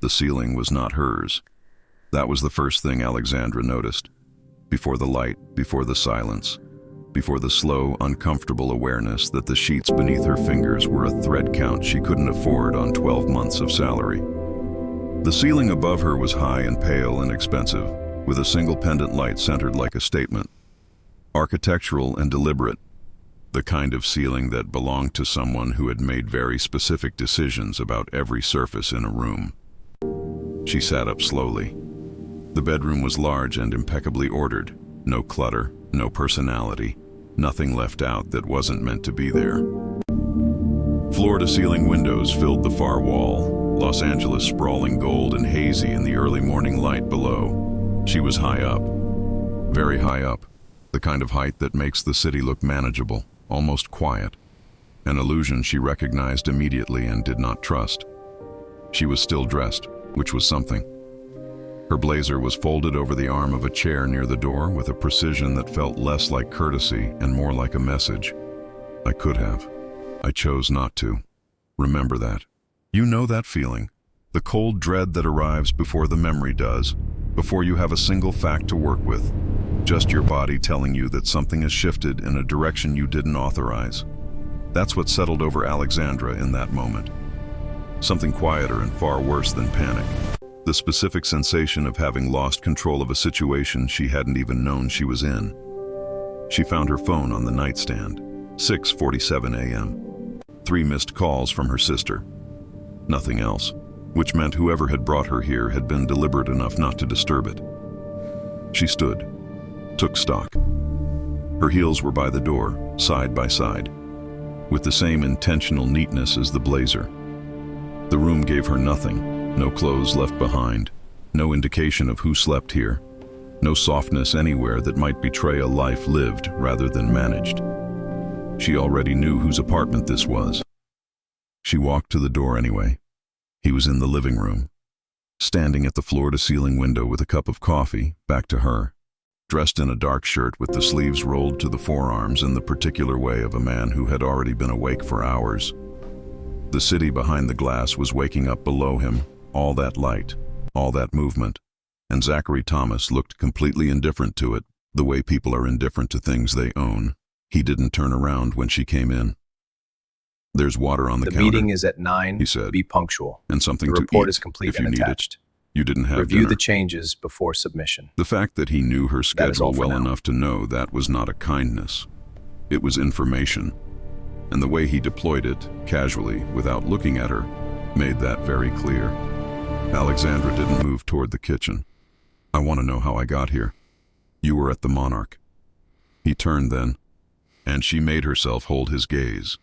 The ceiling was not hers. That was the first thing Alexandra noticed. Before the light, before the silence, before the slow, uncomfortable awareness that the sheets beneath her fingers were a thread count she couldn't afford on 12 months of salary. The ceiling above her was high and pale and expensive, with a single pendant light centered like a statement. Architectural and deliberate, the kind of ceiling that belonged to someone who had made very specific decisions about every surface in a room. She sat up slowly. The bedroom was large and impeccably ordered. No clutter, no personality, nothing left out that wasn't meant to be there. Floor-to-ceiling windows filled the far wall, Los Angeles sprawling gold and hazy in the early morning light below. She was high up, very high up, the kind of height that makes the city look manageable, almost quiet, an illusion she recognized immediately and did not trust. She was still dressed, which was something. Her blazer was folded over the arm of a chair near the door with a precision that felt less like courtesy and more like a message. I could have. I chose not to. Remember that. You know that feeling. The cold dread that arrives before the memory does, before you have a single fact to work with. Just your body telling you that something has shifted in a direction you didn't authorize. That's what settled over Alexandra in that moment. Something quieter and far worse than panic. The specific sensation of having lost control of a situation she hadn't even known she was in. She found her phone on the nightstand. 6:47 a.m. 3 missed calls from her sister. Nothing else, which meant whoever had brought her here had been deliberate enough not to disturb it. She stood, took stock. Her heels were by the door, side by side, with the same intentional neatness as the blazer. The room gave her nothing, no clothes left behind, no indication of who slept here, no softness anywhere that might betray a life lived rather than managed. She already knew whose apartment this was. She walked to the door anyway. He was in the living room, standing at the floor-to-ceiling window with a cup of coffee, back to her, dressed in a dark shirt with the sleeves rolled to the forearms in the particular way of a man who had already been awake for hours. The city behind the glass was waking up below him, all that light, all that movement, and Zackary Thomas looked completely indifferent to it, the way people are indifferent to things they own. He didn't turn around when she came in. "There's water on the counter." "The meeting is at 9, he said. Be punctual. "And something The to report eat is complete if you and need attached. it. You didn't have Review dinner." the changes before submission." The fact that he knew her all schedule for well now. enough to know that was not a kindness. It was information. And the way he deployed it, casually, without looking at her, made that very clear. Alexandra didn't move toward the kitchen. "I want to know how I got here. You were at the Monarch." He turned then, and she made herself hold his gaze.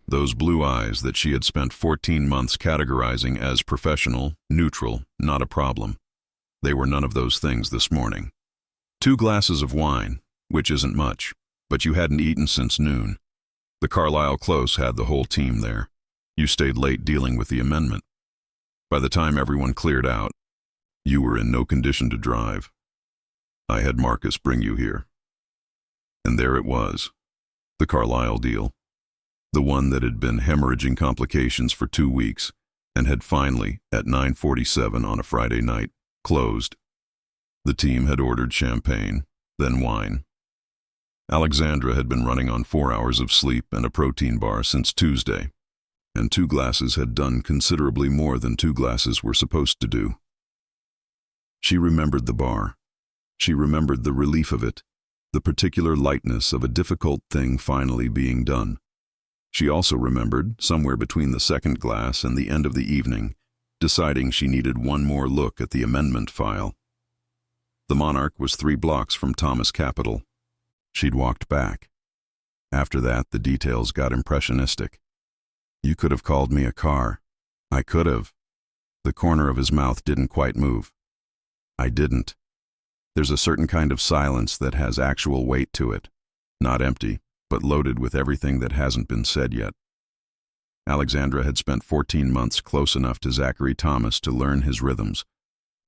Those blue eyes that she had spent 14 months categorizing as professional, neutral, not a problem. They were none of those things this morning. 2 glasses of wine, which isn't much, but you hadn't eaten since noon. The Carlisle Close had the whole team there. You stayed late dealing with the amendment. By the time everyone cleared out, you were in no condition to drive. I had Marcus bring you here. And there it was, the Carlisle deal. The one that had been hemorrhaging complications for 2 weeks and had finally, at 9:47 on a Friday night, closed. The team had ordered champagne, then wine. Alexandra had been running on 4 hours of sleep and a protein bar since Tuesday, and 2 glasses had done considerably more than 2 glasses were supposed to do. She remembered the bar. She remembered the relief of it, the particular lightness of a difficult thing finally being done. She also remembered, somewhere between the second glass and the end of the evening, deciding she needed one more look at the amendment file. The Monarch was 3 blocks from Thomas Capitol. She'd walked back. After that, the details got impressionistic. "You could have called me a car." "I could have." The corner of his mouth didn't quite move. "I didn't." There's a certain kind of silence that has actual weight to it, not empty, but loaded with everything that hasn't been said yet. Alexandra had spent 14 months close enough to Zackary Thomas to learn his rhythms,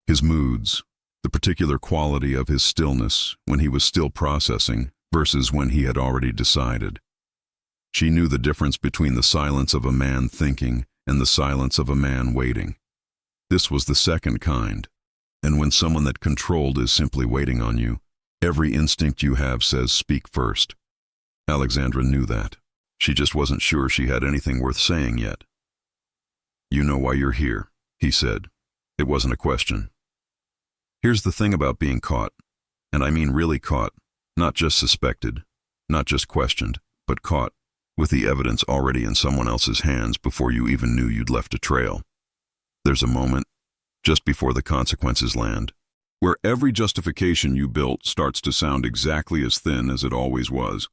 his moods, the particular quality of his stillness when he was still processing versus when he had already decided. She knew the difference between the silence of a man thinking and the silence of a man waiting. This was the second kind. And when someone that controlled is simply waiting on you, every instinct you have says speak first. Alexandra knew that. She just wasn't sure she had anything worth saying yet. "You know why you're here," he said. It wasn't a question. "Here's the thing about being caught, and I mean really caught, not just suspected, not just questioned, but caught, with the evidence already in someone else's hands before you even knew you'd left a trail. There's a moment, just before the consequences land, where every justification you built starts to sound exactly as thin as it always was.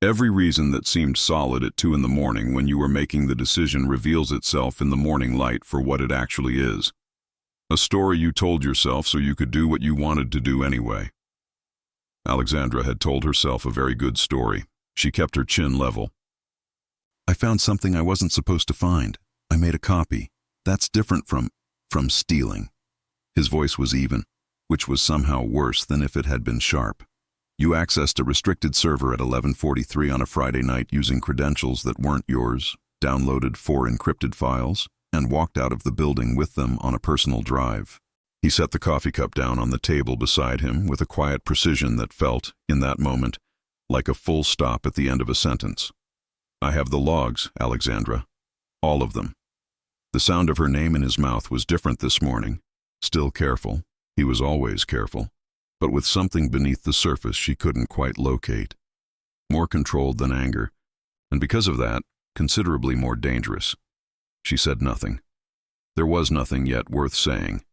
Every reason that seemed solid at 2 a.m. when you were making the decision reveals itself in the morning light for what it actually is. A story you told yourself so you could do what you wanted to do anyway." Alexandra had told herself a very good story. She kept her chin level. "I found something I wasn't supposed to find. I made a copy. That's different from stealing." His voice was even, which was somehow worse than if it had been sharp. "You accessed a restricted server at 11:43 on a Friday night using credentials that weren't yours, downloaded 4 encrypted files, and walked out of the building with them on a personal drive." He set the coffee cup down on the table beside him with a quiet precision that felt, in that moment, like a full stop at the end of a sentence. "I have the logs, Alexandra. All of them." The sound of her name in his mouth was different this morning. Still careful. He was always careful. But with something beneath the surface she couldn't quite locate. More controlled than anger, and because of that, considerably more dangerous. She said nothing. There was nothing yet worth saying.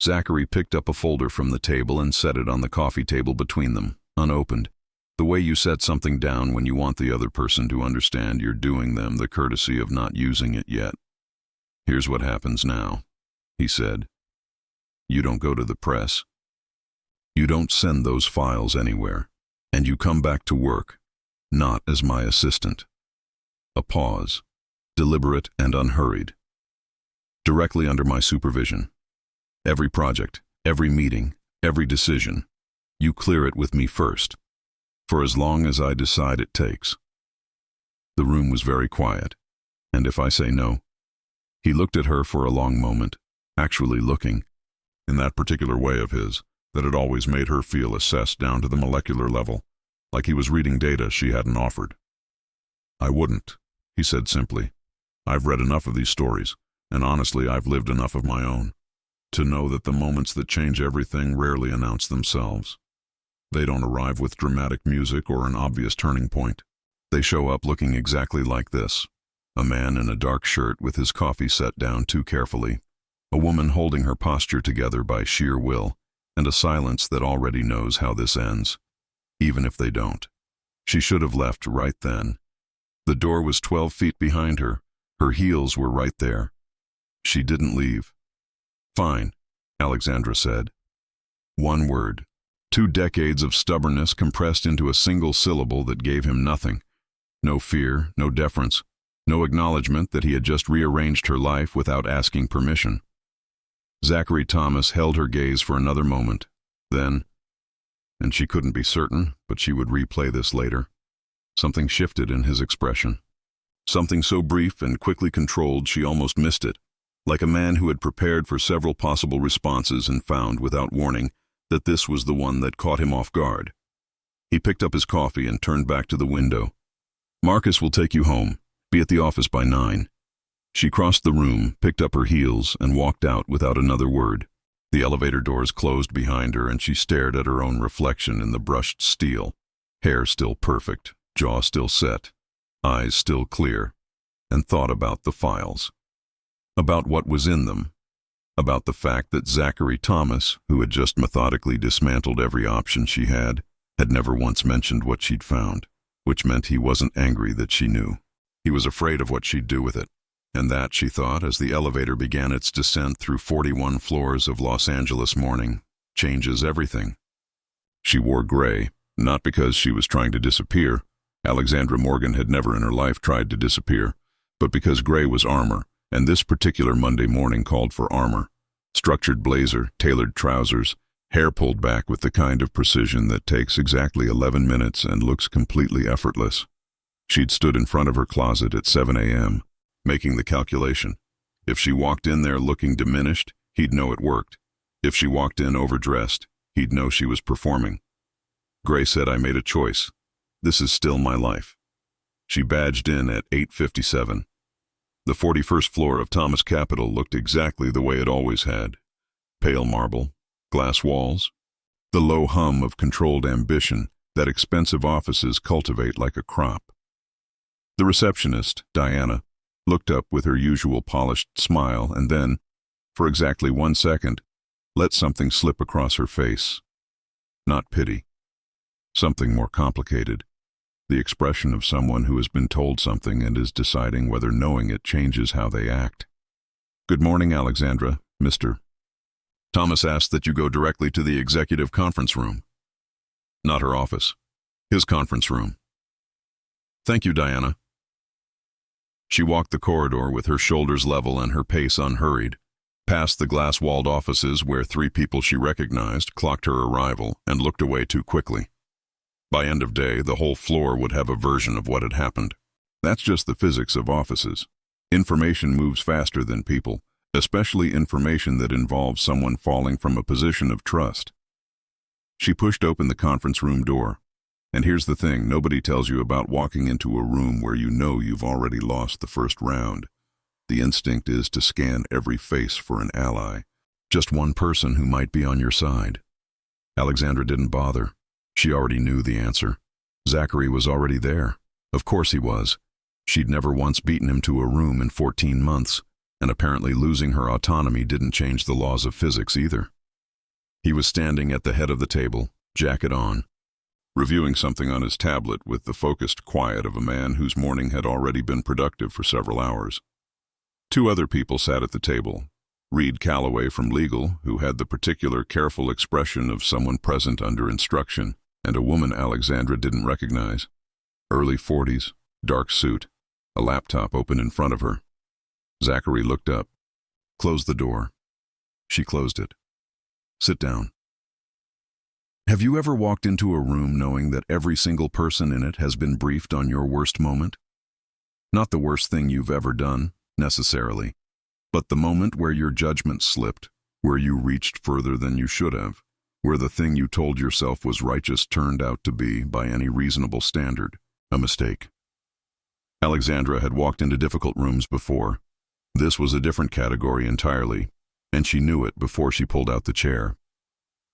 Zackary picked up a folder from the table and set it on the coffee table between them, unopened. The way you set something down when you want the other person to understand you're doing them the courtesy of not using it yet. "Here's what happens now," he said. "You don't go to the press. You don't send those files anywhere, and you come back to work, not as my assistant." A pause, deliberate and unhurried. "Directly under my supervision. Every project, every meeting, every decision, you clear it with me first, for as long as I decide it takes." The room was very quiet, and if I say no, he looked at her for a long moment, actually looking, in that particular way of his, that had always made her feel assessed down to the molecular level, like he was reading data she hadn't offered. "I wouldn't," he said simply. "I've read enough of these stories, and honestly I've lived enough of my own, to know that the moments that change everything rarely announce themselves. They don't arrive with dramatic music or an obvious turning point. They show up looking exactly like this. A man in a dark shirt with his coffee set down too carefully, a woman holding her posture together by sheer will, and a silence that already knows how this ends, even if they don't. She should have left right then. The door was 12 feet behind her. Her heels were right there. She didn't leave. "Fine," Alexandra said. One word. 2 decades of stubbornness compressed into a single syllable that gave him nothing. No fear, no deference, no acknowledgement that he had just rearranged her life without asking permission. Zackary Thomas held her gaze for another moment. Then, and she couldn't be certain, but she would replay this later, something shifted in his expression. Something so brief and quickly controlled she almost missed it, like a man who had prepared for several possible responses and found, without warning, that this was the one that caught him off guard. He picked up his coffee and turned back to the window. "Marcus will take you home. Be at the office by 9. She crossed the room, picked up her heels, and walked out without another word. The elevator doors closed behind her, and she stared at her own reflection in the brushed steel. Hair still perfect, jaw still set, eyes still clear, and thought about the files. About what was in them. About the fact that Zackary Thomas, who had just methodically dismantled every option she had never once mentioned what she'd found, which meant he wasn't angry that she knew. He was afraid of what she'd do with it. And that, she thought, as the elevator began its descent through 41 floors of Los Angeles morning, changes everything. She wore gray, not because she was trying to disappear. Alexandra Morgan had never in her life tried to disappear, but because gray was armor, and this particular Monday morning called for armor. Structured blazer, tailored trousers, hair pulled back with the kind of precision that takes exactly 11 minutes and looks completely effortless. She'd stood in front of her closet at 7 a.m., making the calculation. If she walked in there looking diminished, he'd know it worked. If she walked in overdressed, he'd know she was performing. Gray said, "I made a choice. This is still my life." She badged in at 8:57. The 41st floor of Thomas Capitol looked exactly the way it always had. Pale marble, glass walls, the low hum of controlled ambition that expensive offices cultivate like a crop. The receptionist, Diana, looked up with her usual polished smile and then, for exactly 1 second, let something slip across her face. Not pity. Something more complicated. The expression of someone who has been told something and is deciding whether knowing it changes how they act. "Good morning, Alexandra, Mr. Thomas asked that you go directly to the executive conference room." Not her office. His conference room. "Thank you, Diana." She walked the corridor with her shoulders level and her pace unhurried, past the glass-walled offices where 3 people she recognized clocked her arrival and looked away too quickly. By end of day, the whole floor would have a version of what had happened. That's just the physics of offices. Information moves faster than people, especially information that involves someone falling from a position of trust. She pushed open the conference room door. And here's the thing, nobody tells you about walking into a room where you know you've already lost the first round. The instinct is to scan every face for an ally, just one person who might be on your side. Alexandra didn't bother. She already knew the answer. Zackary was already there. Of course he was. She'd never once beaten him to a room in 14 months, and apparently losing her autonomy didn't change the laws of physics either. He was standing at the head of the table, jacket on, reviewing something on his tablet with the focused quiet of a man whose morning had already been productive for several hours. 2 other people sat at the table. Reed Calloway from legal, who had the particular careful expression of someone present under instruction, and a woman Alexandra didn't recognize. Early 40s, dark suit, a laptop open in front of her. Zackary looked up. "Close the door." She closed it. "Sit down." Have you ever walked into a room knowing that every single person in it has been briefed on your worst moment? Not the worst thing you've ever done, necessarily, but the moment where your judgment slipped, where you reached further than you should have, where the thing you told yourself was righteous turned out to be, by any reasonable standard, a mistake. Alexandra had walked into difficult rooms before. This was a different category entirely, and she knew it before she pulled out the chair.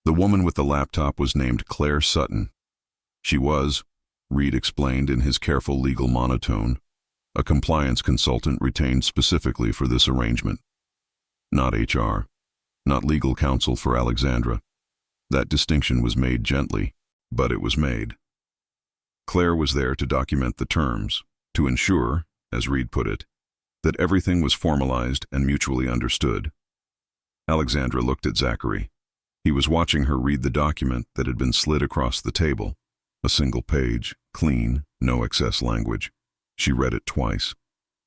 The woman with the laptop was named Claire Sutton. She was, Reed explained in his careful legal monotone, a compliance consultant retained specifically for this arrangement. Not HR, not legal counsel for Alexandra. That distinction was made gently, but it was made. Claire was there to document the terms, to ensure, as Reed put it, that everything was formalized and mutually understood. Alexandra looked at Zackary. He was watching her read the document that had been slid across the table. A single page, clean, no excess language. She read it twice.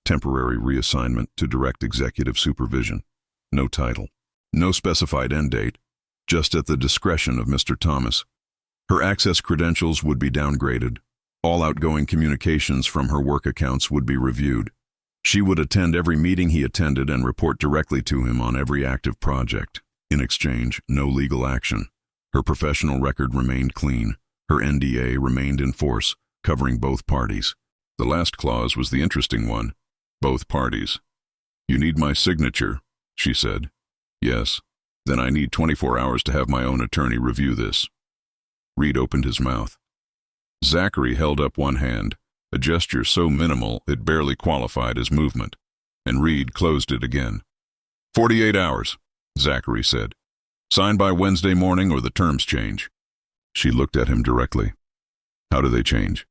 Temporary reassignment to direct executive supervision. No title. No specified end date. Just at the discretion of Mr. Thomas. Her access credentials would be downgraded. All outgoing communications from her work accounts would be reviewed. She would attend every meeting he attended and report directly to him on every active project. In exchange, no legal action. Her professional record remained clean. Her NDA remained in force, covering both parties. The last clause was the interesting one. Both parties. "You need my signature," she said. "Yes. Then I need 24 hours to have my own attorney review this." Reed opened his mouth. Zackary held up one hand, a gesture so minimal it barely qualified as movement, and Reed closed it again. 48 hours, Zackary said. "Sign by Wednesday morning or the terms change." She looked at him directly. "How do they change?"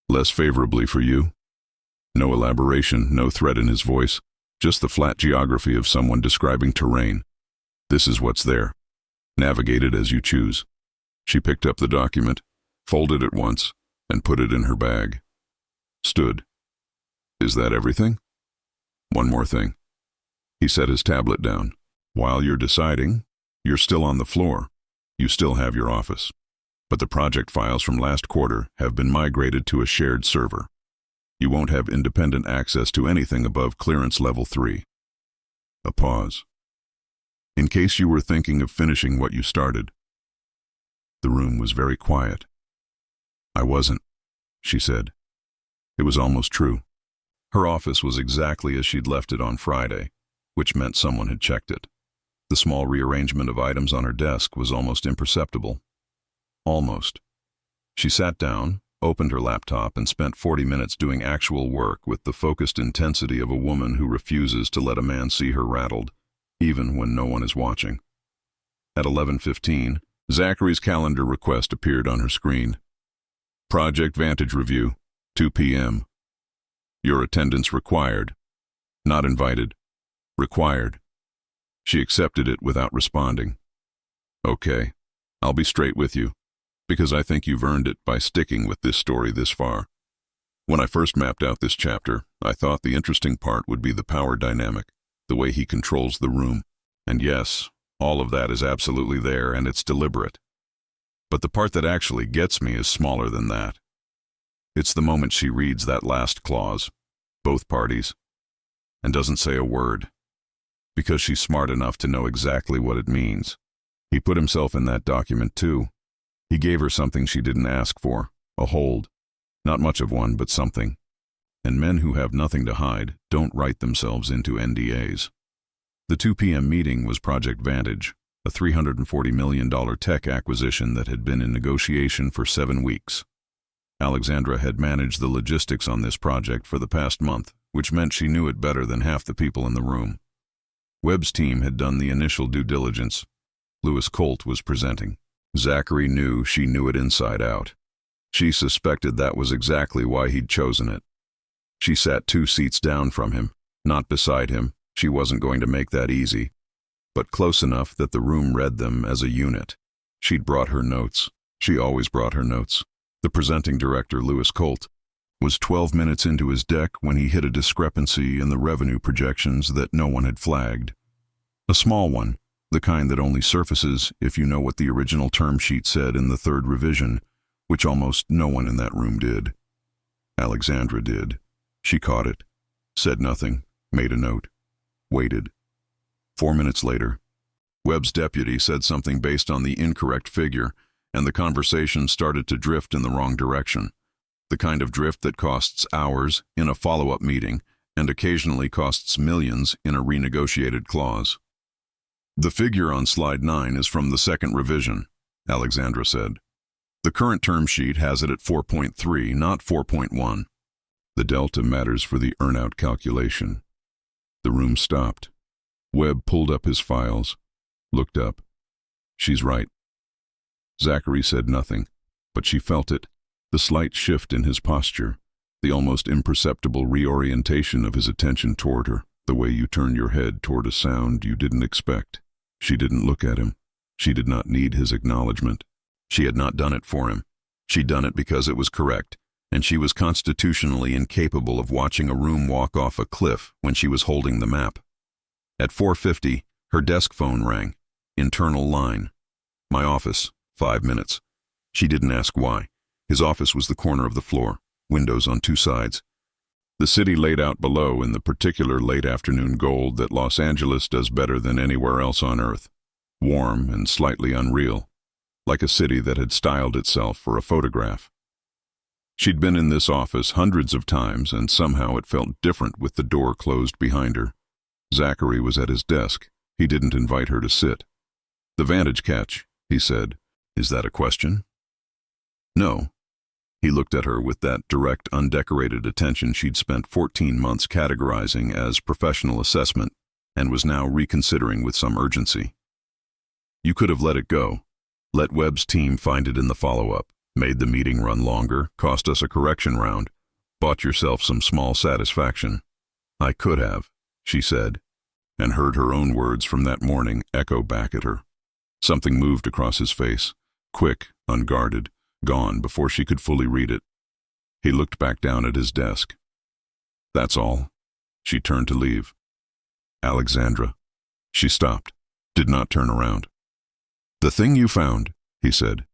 "Less favorably for you." No elaboration, no threat in his voice, just the flat geography of someone describing terrain. "This is what's there. Navigate it as you choose." She picked up the document, folded it once, and put it in her bag. Stood. "Is that everything?" "One more thing." He set his tablet down. "While you're deciding, you're still on the floor. You still have your office. But the project files from last quarter have been migrated to a shared server. You won't have independent access to anything above clearance level 3. A pause. In case you were thinking of finishing what you started. The room was very quiet. I wasn't, she said. It was almost true. Her office was exactly as she'd left it on Friday, which meant someone had checked it. The small rearrangement of items on her desk was almost imperceptible. Almost. She sat down, opened her laptop, and spent 40 minutes doing actual work with the focused intensity of a woman who refuses to let a man see her rattled, even when no one is watching. At 11:15, Zackary's calendar request appeared on her screen. Project Vantage Review, 2 p.m. Your attendance required. Not invited. Required. She accepted it without responding. Okay, I'll be straight with you, because I think you've earned it by sticking with this story this far. When I first mapped out this chapter, I thought the interesting part would be the power dynamic, the way he controls the room. And yes, all of that is absolutely there, and it's deliberate. But the part that actually gets me is smaller than that. It's the moment she reads that last clause, both parties, and doesn't say a word, because she's smart enough to know exactly what it means. He put himself in that document too. He gave her something she didn't ask for, a hold. Not much of one, but something. And men who have nothing to hide don't write themselves into NDAs. The 2 p.m. meeting was Project Vantage, a $340 million tech acquisition that had been in negotiation for 7 weeks. Alexandra had managed the logistics on this project for the past month, which meant she knew it better than half the people in the room. Webb's team had done the initial due diligence. Louis Colt was presenting. Zackary knew she knew it inside out. She suspected that was exactly why he'd chosen it. She sat 2 seats down from him, not beside him. She wasn't going to make that easy, but close enough that the room read them as a unit. She'd brought her notes. She always brought her notes. The presenting director, Louis Colt, was 12 minutes into his deck when he hit a discrepancy in the revenue projections that no one had flagged. A small one, the kind that only surfaces if you know what the original term sheet said in the 3rd revision, which almost no one in that room did. Alexandra did. She caught it, said nothing, made a note, waited. 4 minutes later, Webb's deputy said something based on the incorrect figure, and the conversation started to drift in the wrong direction. The kind of drift that costs hours in a follow-up meeting and occasionally costs millions in a renegotiated clause. The figure on slide 9 is from the 2nd revision, Alexandra said. The current term sheet has it at 4.3, not 4.1. The delta matters for the earn-out calculation. The room stopped. Webb pulled up his files, looked up. She's right. Zackary said nothing, but she felt it, the slight shift in his posture, the almost imperceptible reorientation of his attention toward her, the way you turn your head toward a sound you didn't expect. She didn't look at him. She did not need his acknowledgement. She had not done it for him. She'd done it because it was correct, and she was constitutionally incapable of watching a room walk off a cliff when she was holding the map. At 4:50, her desk phone rang. Internal line. My office. 5 minutes. She didn't ask why. His office was the corner of the floor, windows on 2 sides. The city laid out below in the particular late afternoon gold that Los Angeles does better than anywhere else on Earth. Warm and slightly unreal, like a city that had styled itself for a photograph. She'd been in this office hundreds of times, and somehow it felt different with the door closed behind her. Zackary was at his desk. He didn't invite her to sit. The vantage catch, he said. Is that a question? No. He looked at her with that direct, undecorated attention she'd spent 14 months categorizing as professional assessment and was now reconsidering with some urgency. You could have let it go. Let Webb's team find it in the follow-up, made the meeting run longer, cost us a correction round, bought yourself some small satisfaction. I could have, she said, and heard her own words from that morning echo back at her. Something moved across his face, quick, unguarded, gone before she could fully read it. He looked back down at his desk. That's all. She turned to leave. Alexandra. She stopped, did not turn around. The thing you found, he said.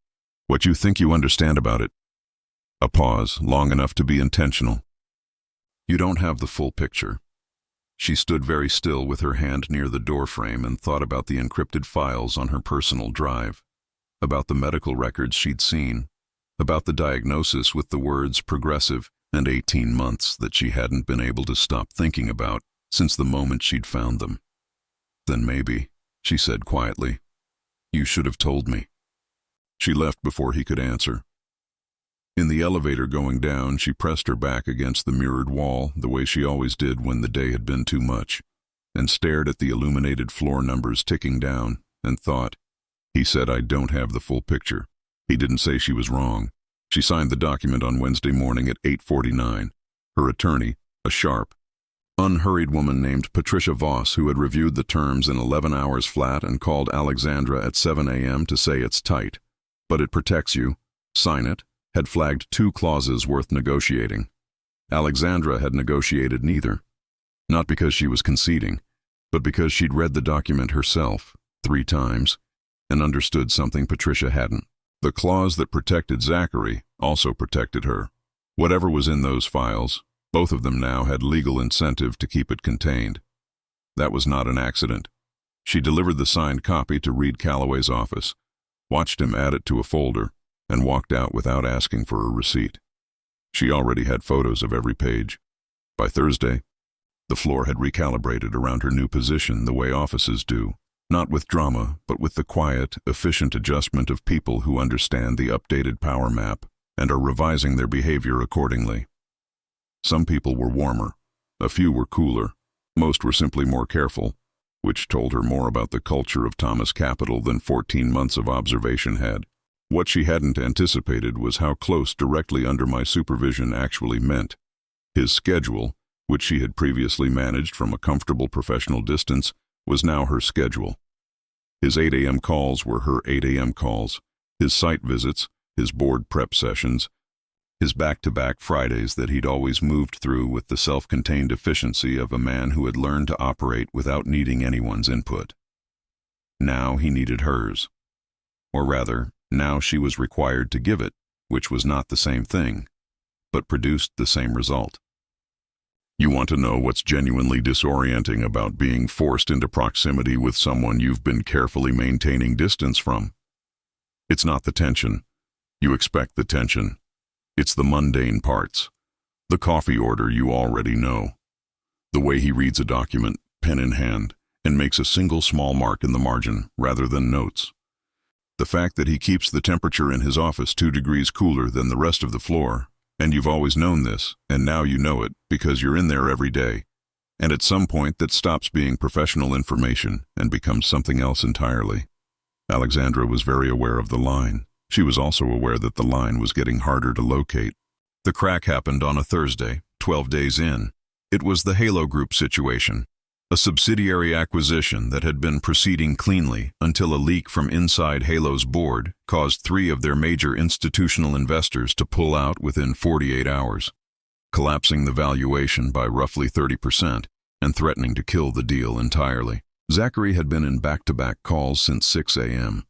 What you think you understand about it. A pause, long enough to be intentional. You don't have the full picture. She stood very still with her hand near the doorframe and thought about the encrypted files on her personal drive, about the medical records she'd seen, about the diagnosis with the words progressive and 18 months that she hadn't been able to stop thinking about since the moment she'd found them. "Then maybe," she said quietly, "you should have told me." She left before he could answer. In the elevator going down, she pressed her back against the mirrored wall the way she always did when the day had been too much, and stared at the illuminated floor numbers ticking down, and thought, he said I don't have the full picture. He didn't say she was wrong. She signed the document on Wednesday morning at 8:49. Her attorney, a sharp, unhurried woman named Patricia Voss, who had reviewed the terms in 11 hours flat and called Alexandra at 7 a.m. to say it's tight, but it protects you, sign it, had flagged 2 clauses worth negotiating. Alexandra had negotiated neither, not because she was conceding, but because she'd read the document herself 3 times and understood something Patricia hadn't. The clause that protected Zackary also protected her. Whatever was in those files, both of them now had legal incentive to keep it contained. That was not an accident. She delivered the signed copy to Reed Calloway's office, watched him add it to a folder, and walked out without asking for a receipt. She already had photos of every page. By Thursday, the floor had recalibrated around her new position the way offices do, not with drama, but with the quiet, efficient adjustment of people who understand the updated power map and are revising their behavior accordingly. Some people were warmer, a few were cooler, most were simply more careful, which told her more about the culture of Thomas Capital than 14 months of observation had. What she hadn't anticipated was how close directly under my supervision actually meant. His schedule, which she had previously managed from a comfortable professional distance, was now her schedule. His 8 a.m. calls were her 8 a.m. calls, his site visits, his board prep sessions, his back-to-back Fridays that he'd always moved through with the self-contained efficiency of a man who had learned to operate without needing anyone's input. Now he needed hers. Or rather, now she was required to give it, which was not the same thing, but produced the same result. You want to know what's genuinely disorienting about being forced into proximity with someone you've been carefully maintaining distance from? It's not the tension. You expect the tension. It's the mundane parts. The coffee order you already know. The way he reads a document, pen in hand, and makes a single small mark in the margin rather than notes. The fact that he keeps the temperature in his office 2 degrees cooler than the rest of the floor, and you've always known this, and now you know it because you're in there every day. And at some point that stops being professional information and becomes something else entirely. Alexandra was very aware of the line. She was also aware that the line was getting harder to locate. The crack happened on a Thursday, 12 days in. It was the Halo Group situation, a subsidiary acquisition that had been proceeding cleanly until a leak from inside Halo's board caused 3 of their major institutional investors to pull out within 48 hours, collapsing the valuation by roughly 30% and threatening to kill the deal entirely. Zackary had been in back-to-back calls since 6 a.m.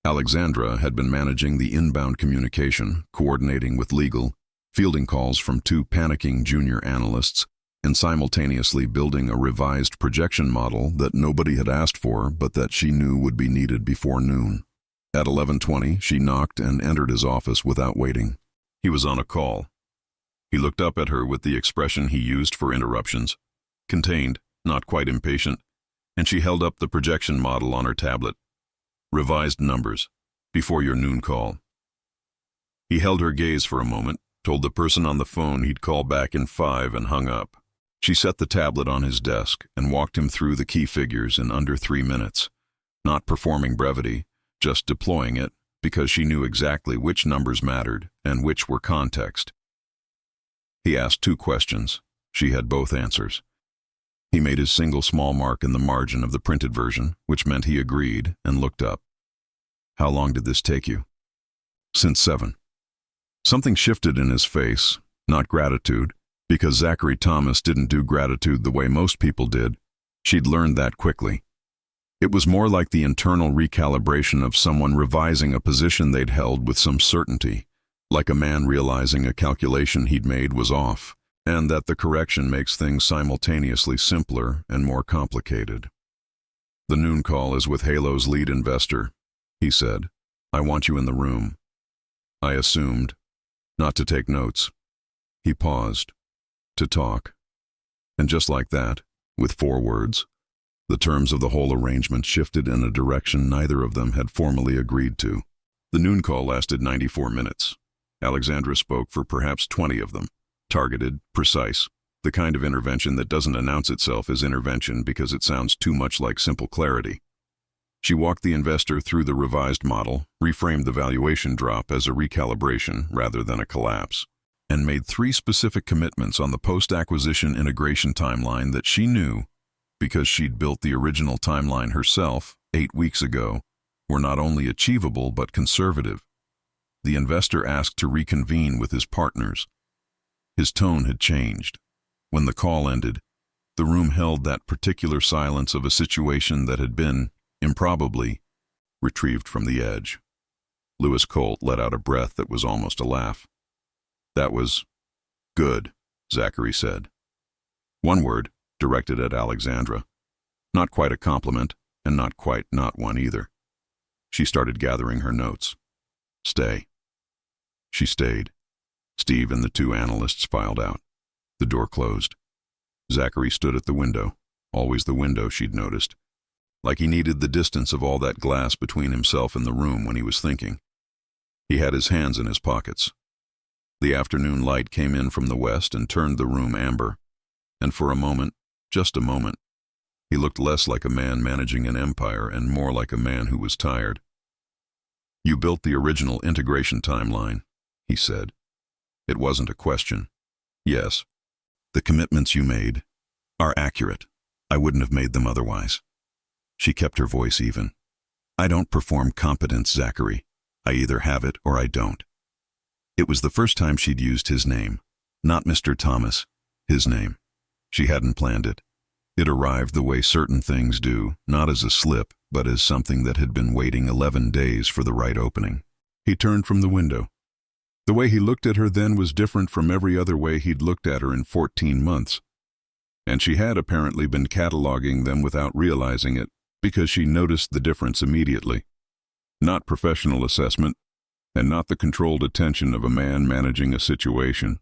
Alexandra had been managing the inbound communication, coordinating with legal, fielding calls from 2 panicking junior analysts, and simultaneously building a revised projection model that nobody had asked for but that she knew would be needed before noon. At 11:20, she knocked and entered his office without waiting. He was on a call. He looked up at her with the expression he used for interruptions, contained, not quite impatient, and she held up the projection model on her tablet. Revised numbers, before your noon call. He held her gaze for a moment, told the person on the phone he'd call back in 5 and hung up. She set the tablet on his desk and walked him through the key figures in under 3 minutes, not performing brevity, just deploying it because she knew exactly which numbers mattered and which were context. He asked 2 questions. She had both answers. He made his single small mark in the margin of the printed version, which meant he agreed, and looked up. How long did this take you? Since 7. Something shifted in his face, not gratitude, because Zackary Thomas didn't do gratitude the way most people did. She'd learned that quickly. It was more like the internal recalibration of someone revising a position they'd held with some certainty, like a man realizing a calculation he'd made was off, and that the correction makes things simultaneously simpler and more complicated. "The noon call is with Halo's lead investor," he said. "I want you in the room." I assumed not to take notes. He paused to talk. And just like that, with 4 words, the terms of the whole arrangement shifted in a direction neither of them had formally agreed to. The noon call lasted 94 minutes. Alexandra spoke for perhaps 20 of them. Targeted, precise, the kind of intervention that doesn't announce itself as intervention because it sounds too much like simple clarity. She walked the investor through the revised model, reframed the valuation drop as a recalibration rather than a collapse, and made 3 specific commitments on the post-acquisition integration timeline that she knew, because she'd built the original timeline herself 8 weeks ago, were not only achievable but conservative. The investor asked to reconvene with his partners. His tone had changed. When the call ended, the room held that particular silence of a situation that had been, improbably, retrieved from the edge. Lewis Colt let out a breath that was almost a laugh. "That was good," Zackary said. One word, directed at Alexandra. Not quite a compliment, and not quite not one either. She started gathering her notes. "Stay." She stayed. Steve and the 2 analysts filed out. The door closed. Zackary stood at the window, always the window she'd noticed, like he needed the distance of all that glass between himself and the room when he was thinking. He had his hands in his pockets. The afternoon light came in from the west and turned the room amber, and for a moment, just a moment, he looked less like a man managing an empire and more like a man who was tired. "You built the original integration timeline," he said. It wasn't a question. "Yes. The commitments you made are accurate. I wouldn't have made them otherwise." She kept her voice even. "I don't perform competence, Zackary. I either have it or I don't." It was the first time she'd used his name, not Mr. Thomas, his name. She hadn't planned it. It arrived the way certain things do, not as a slip, but as something that had been waiting 11 days for the right opening. He turned from the window. The way he looked at her then was different from every other way he'd looked at her in 14 months. And she had apparently been cataloging them without realizing it, because she noticed the difference immediately. Not professional assessment, and not the controlled attention of a man managing a situation.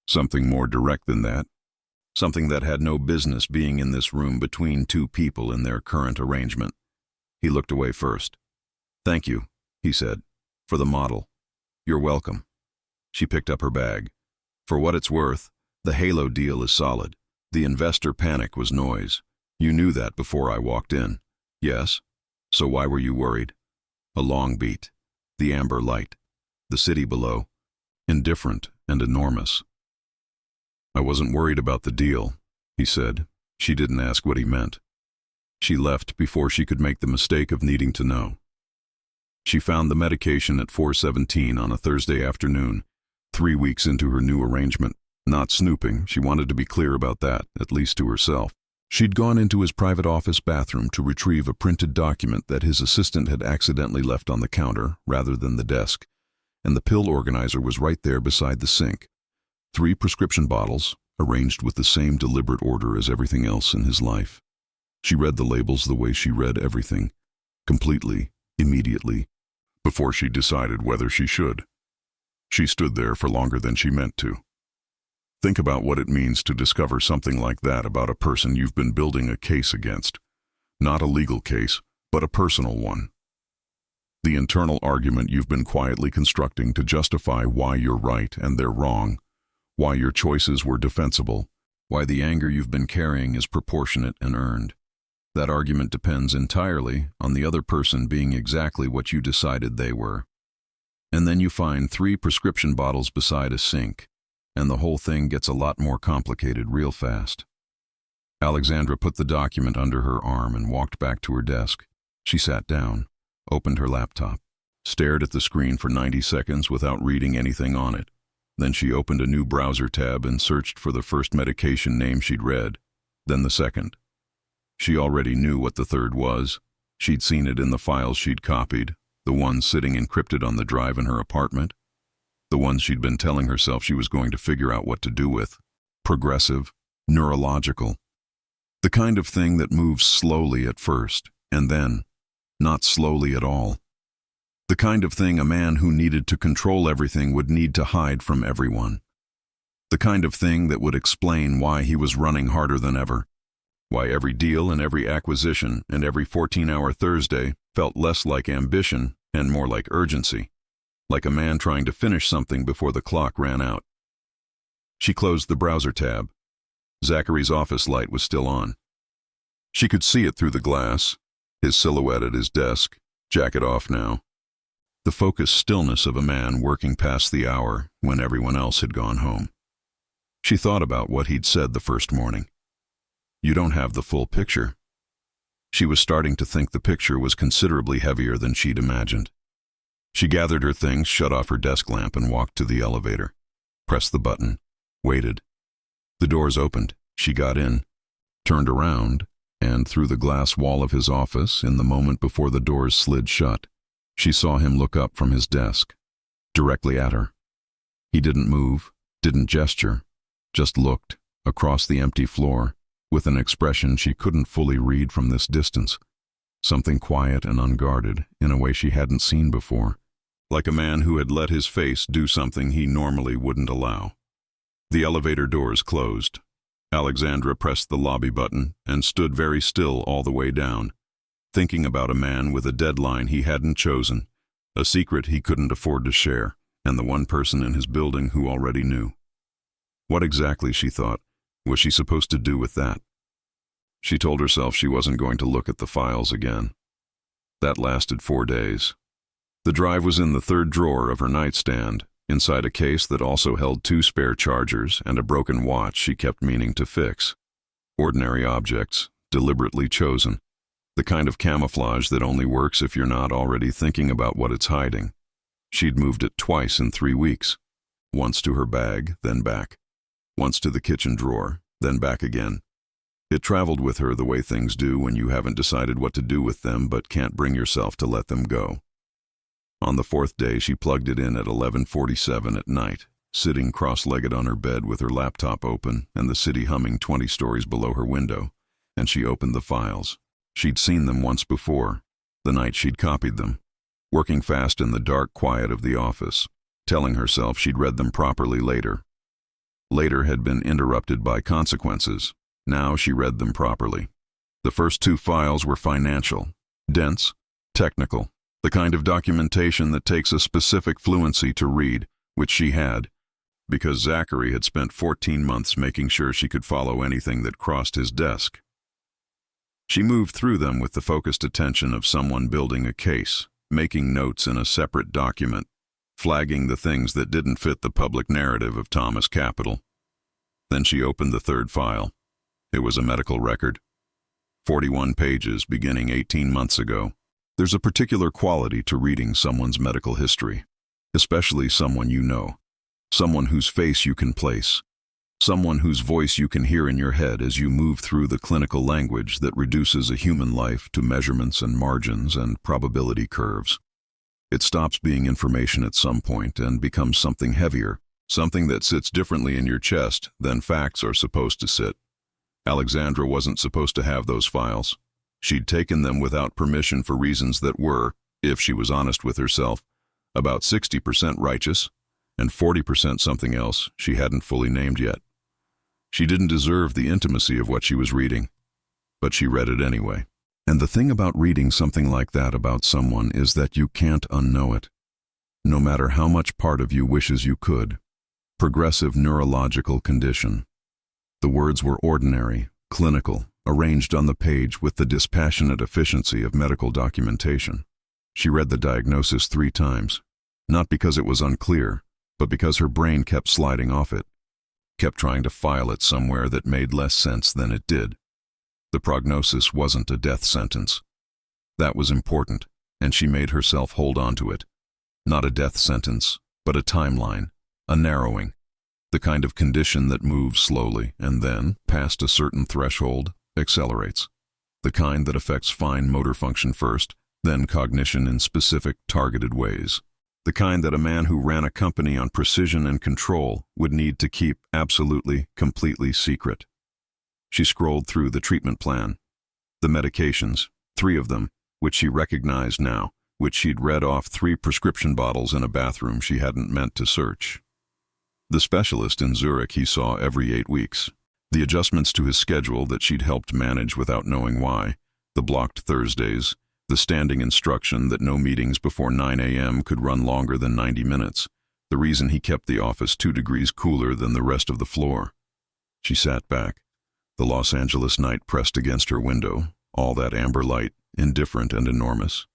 Something more direct than that. Something that had no business being in this room between 2 people in their current arrangement. He looked away first. "Thank you," he said, "for the model." "You're welcome." She picked up her bag. "For what it's worth, the Halo deal is solid. The investor panic was noise. You knew that before I walked in." "Yes? So why were you worried?" A long beat. The amber light. The city below. Indifferent and enormous. "I wasn't worried about the deal," he said. She didn't ask what he meant. She left before she could make the mistake of needing to know. She found the medication at 4:17 on a Thursday afternoon, 3 weeks into her new arrangement. Not snooping, she wanted to be clear about that, at least to herself. She'd gone into his private office bathroom to retrieve a printed document that his assistant had accidentally left on the counter rather than the desk, and the pill organizer was right there beside the sink. 3 prescription bottles, arranged with the same deliberate order as everything else in his life. She read the labels the way she read everything, completely, immediately, before she decided whether she should. She stood there for longer than she meant to. Think about what it means to discover something like that about a person you've been building a case against. Not a legal case, but a personal one. The internal argument you've been quietly constructing to justify why you're right and they're wrong, why your choices were defensible, why the anger you've been carrying is proportionate and earned. That argument depends entirely on the other person being exactly what you decided they were. And then you find 3 prescription bottles beside a sink, and the whole thing gets a lot more complicated real fast. Alexandra put the document under her arm and walked back to her desk. She sat down, opened her laptop, stared at the screen for 90 seconds without reading anything on it. Then she opened a new browser tab and searched for the first medication name she'd read, then the second. She already knew what the third was. She'd seen it in the files she'd copied, the ones sitting encrypted on the drive in her apartment, the ones she'd been telling herself she was going to figure out what to do with. progressive, neurological. The kind of thing that moves slowly at first, and then, not slowly at all. The kind of thing a man who needed to control everything would need to hide from everyone. The kind of thing that would explain why he was running harder than ever. Why every deal and every acquisition and every 14-hour Thursday felt less like ambition and more like urgency. Like a man trying to finish something before the clock ran out. She closed the browser tab. Zackary's office light was still on. She could see it through the glass, his silhouette at his desk, jacket off now. The focused stillness of a man working past the hour when everyone else had gone home. She thought about what he'd said the first morning. You don't have the full picture. She was starting to think the picture was considerably heavier than she'd imagined. She gathered her things, shut off her desk lamp, and walked to the elevator. Pressed the button, waited. The doors opened. She got in, turned around, and through the glass wall of his office, in the moment before the doors slid shut, she saw him look up from his desk, directly at her. He didn't move, didn't gesture, just looked, across the empty floor, with an expression she couldn't fully read from this distance. Something quiet and unguarded, in a way she hadn't seen before. Like a man who had let his face do something he normally wouldn't allow. The elevator doors closed. Alexandra pressed the lobby button and stood very still all the way down, thinking about a man with a deadline he hadn't chosen, a secret he couldn't afford to share, and the one person in his building who already knew. What exactly, she thought, was she supposed to do with that? She told herself she wasn't going to look at the files again. That lasted 4 days. The drive was in the third drawer of her nightstand, inside a case that also held 2 spare chargers and a broken watch she kept meaning to fix. Ordinary objects, deliberately chosen. The kind of camouflage that only works if you're not already thinking about what it's hiding. She'd moved it twice in 3 weeks. Once to her bag, then back. Once to the kitchen drawer, then back again. It traveled with her the way things do when you haven't decided what to do with them but can't bring yourself to let them go. On the 4th day, she plugged it in at 11:47 at night, sitting cross-legged on her bed with her laptop open and the city humming 20 stories below her window, and she opened the files. She'd seen them once before, the night she'd copied them, working fast in the dark quiet of the office, telling herself she'd read them properly later. Later had been interrupted by consequences. Now she read them properly. The first 2 files were financial, dense, technical, the kind of documentation that takes a specific fluency to read, which she had, because Zackary had spent 14 months making sure she could follow anything that crossed his desk. She moved through them with the focused attention of someone building a case, making notes in a separate document, flagging the things that didn't fit the public narrative of Thomas Capital. Then she opened the 3rd file. It was a medical record. 41 pages beginning 18 months ago. There's a particular quality to reading someone's medical history, especially someone you know, someone whose face you can place, someone whose voice you can hear in your head as you move through the clinical language that reduces a human life to measurements and margins and probability curves. It stops being information at some point and becomes something heavier, something that sits differently in your chest than facts are supposed to sit. Alexandra wasn't supposed to have those files. She'd taken them without permission for reasons that were, if she was honest with herself, about 60% righteous and 40% something else she hadn't fully named yet. She didn't deserve the intimacy of what she was reading, but she read it anyway. And the thing about reading something like that about someone is that you can't unknow it, no matter how much part of you wishes you could. Progressive neurological condition. The words were ordinary, clinical, arranged on the page with the dispassionate efficiency of medical documentation. She read the diagnosis 3 times, not because it was unclear, but because her brain kept sliding off it, kept trying to file it somewhere that made less sense than it did. The prognosis wasn't a death sentence. That was important, and she made herself hold on to it. Not a death sentence, but a timeline, a narrowing, the kind of condition that moves slowly and then, past a certain threshold, accelerates. The kind that affects fine motor function first, then cognition in specific, targeted ways. The kind that a man who ran a company on precision and control would need to keep absolutely, completely secret. She scrolled through the treatment plan. The medications, 3 of them, which she recognized now, which she'd read off 3 prescription bottles in a bathroom she hadn't meant to search. The specialist in Zurich he saw every 8 weeks. The adjustments to his schedule that she'd helped manage without knowing why. The blocked Thursdays. The standing instruction that no meetings before 9 a.m. could run longer than 90 minutes. The reason he kept the office 2 degrees cooler than the rest of the floor. She sat back. The Los Angeles night pressed against her window, all that amber light, indifferent and enormous.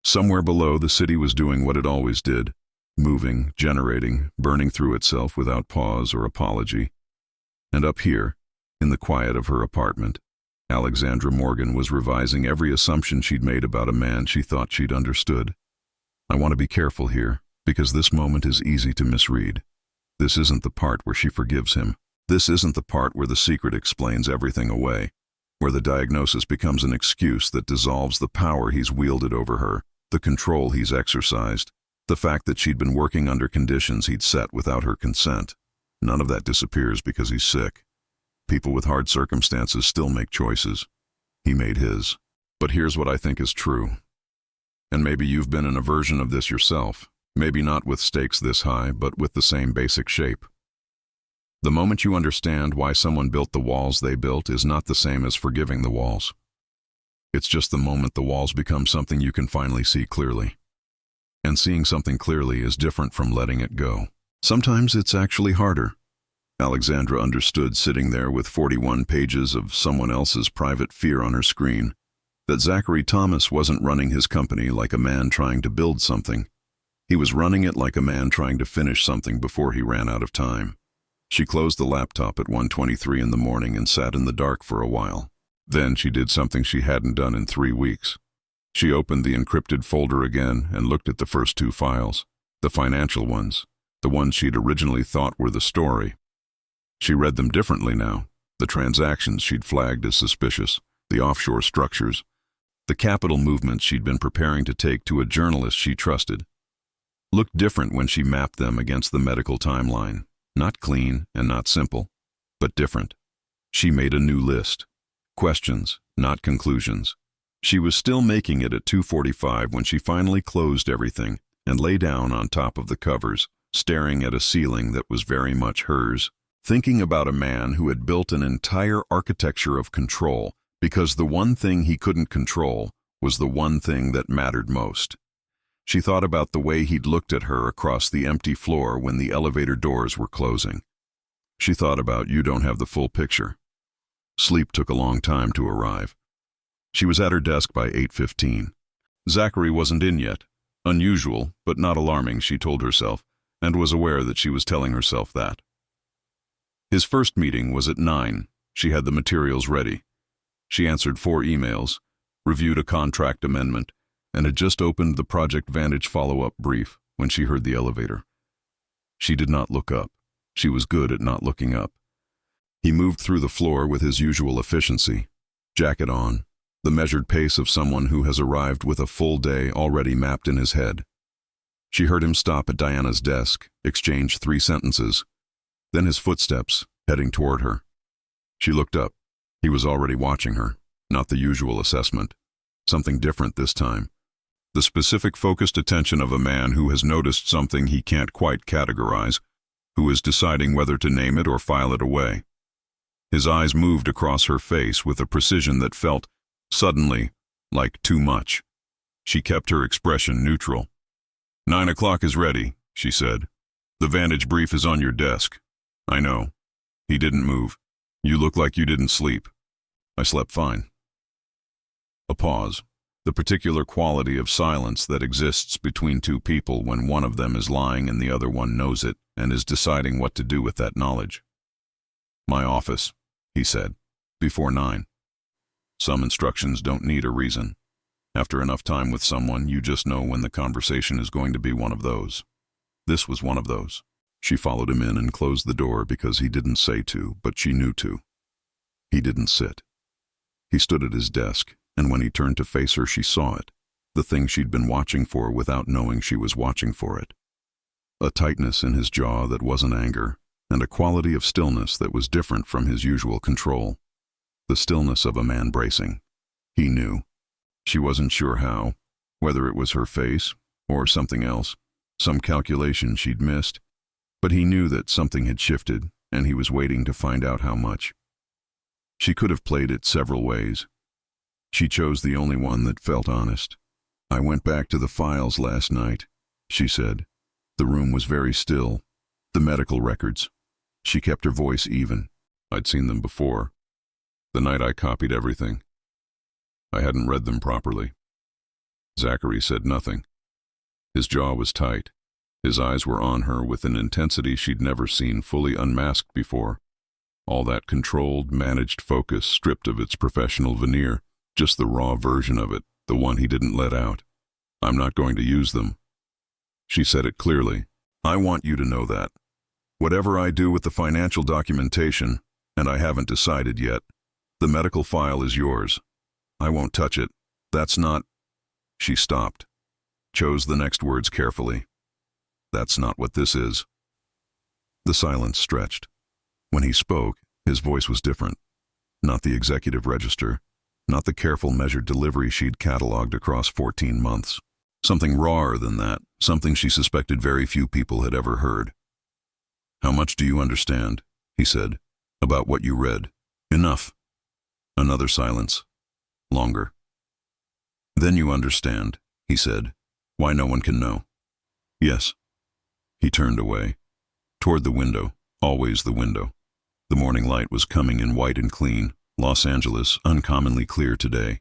Somewhere below, the city was doing what it always did, moving, generating, burning through itself without pause or apology. And up here, in the quiet of her apartment, Alexandra Morgan was revising every assumption she'd made about a man she thought she'd understood. I want to be careful here, because this moment is easy to misread. This isn't the part where she forgives him. This isn't the part where the secret explains everything away, where the diagnosis becomes an excuse that dissolves the power he's wielded over her, the control he's exercised, the fact that she'd been working under conditions he'd set without her consent. None of that disappears because he's sick. People with hard circumstances still make choices. He made his. But here's what I think is true. And maybe you've been in a version of this yourself. Maybe not with stakes this high, but with the same basic shape. The moment you understand why someone built the walls they built is not the same as forgiving the walls. It's just the moment the walls become something you can finally see clearly. And seeing something clearly is different from letting it go. Sometimes it's actually harder. Alexandra understood, sitting there with 41 pages of someone else's private fear on her screen, that Zackary Thomas wasn't running his company like a man trying to build something. He was running it like a man trying to finish something before he ran out of time. She closed the laptop at 1:23 in the morning and sat in the dark for a while. Then she did something she hadn't done in 3 weeks. She opened the encrypted folder again and looked at the first 2 files, the financial ones, the ones she'd originally thought were the story. She read them differently now, the transactions she'd flagged as suspicious, the offshore structures, the capital movements she'd been preparing to take to a journalist she trusted. Looked different when she mapped them against the medical timeline. Not clean and not simple, but different. She made a new list. Questions, not conclusions. She was still making it at 2:45 when she finally closed everything and lay down on top of the covers, staring at a ceiling that was very much hers, thinking about a man who had built an entire architecture of control because the one thing he couldn't control was the one thing that mattered most. She thought about the way he'd looked at her across the empty floor when the elevator doors were closing. She thought about, you don't have the full picture. Sleep took a long time to arrive. She was at her desk by 8:15. Zackary wasn't in yet. Unusual, but not alarming, she told herself, and was aware that she was telling herself that. His first meeting was at 9. She had the materials ready. She answered 4 emails, reviewed a contract amendment, and had just opened the Project Vantage follow-up brief when she heard the elevator. She did not look up. She was good at not looking up. He moved through the floor with his usual efficiency, jacket on, the measured pace of someone who has arrived with a full day already mapped in his head. She heard him stop at Diana's desk, exchange 3 sentences, then his footsteps heading toward her. She looked up. He was already watching her, not the usual assessment. Something different this time. The specific focused attention of a man who has noticed something he can't quite categorize, who is deciding whether to name it or file it away. His eyes moved across her face with a precision that felt, suddenly, like too much. She kept her expression neutral. 9 o'clock is ready, she said. The Vantage brief is on your desk. I know. He didn't move. You look like you didn't sleep. I slept fine. A pause. The particular quality of silence that exists between 2 people when one of them is lying and the other one knows it and is deciding what to do with that knowledge. My office, he said, before 9. Some instructions don't need a reason. After enough time with someone, you just know when the conversation is going to be one of those. This was one of those. She followed him in and closed the door because he didn't say to, but she knew to. He didn't sit. He stood at his desk, and when he turned to face her, she saw it. the thing she'd been watching for without knowing she was watching for it. A tightness in his jaw that wasn't anger, and a quality of stillness that was different from his usual control. The stillness of a man bracing. He knew. She wasn't sure how, whether it was her face or something else, some calculation she'd missed, but he knew that something had shifted, and he was waiting to find out how much. She could have played it several ways. She chose the only one that felt honest. "I went back to the files last night," she said. The room was very still. The medical records. She kept her voice even. "I'd seen them before. The night I copied everything. I hadn't read them properly." Zackary said nothing. His jaw was tight. His eyes were on her with an intensity she'd never seen fully unmasked before. All that controlled, managed focus stripped of its professional veneer, just the raw version of it, the one he didn't let out. "I'm not going to use them." She said it clearly. "I want you to know that. Whatever I do with the financial documentation, and I haven't decided yet, the medical file is yours. I won't touch it. That's not—" She stopped, chose the next words carefully. "That's not what this is." The silence stretched. When he spoke, his voice was different. Not the executive register, not the careful, measured delivery she'd cataloged across 14 months. Something rawer than that, something she suspected very few people had ever heard. "How much do you understand?" he said. "About what you read?" "Enough." Another silence. Longer. "Then you understand," he said, "why no one can know." "Yes." He turned away. Toward the window, always the window. The morning light was coming in white and clean, Los Angeles uncommonly clear today.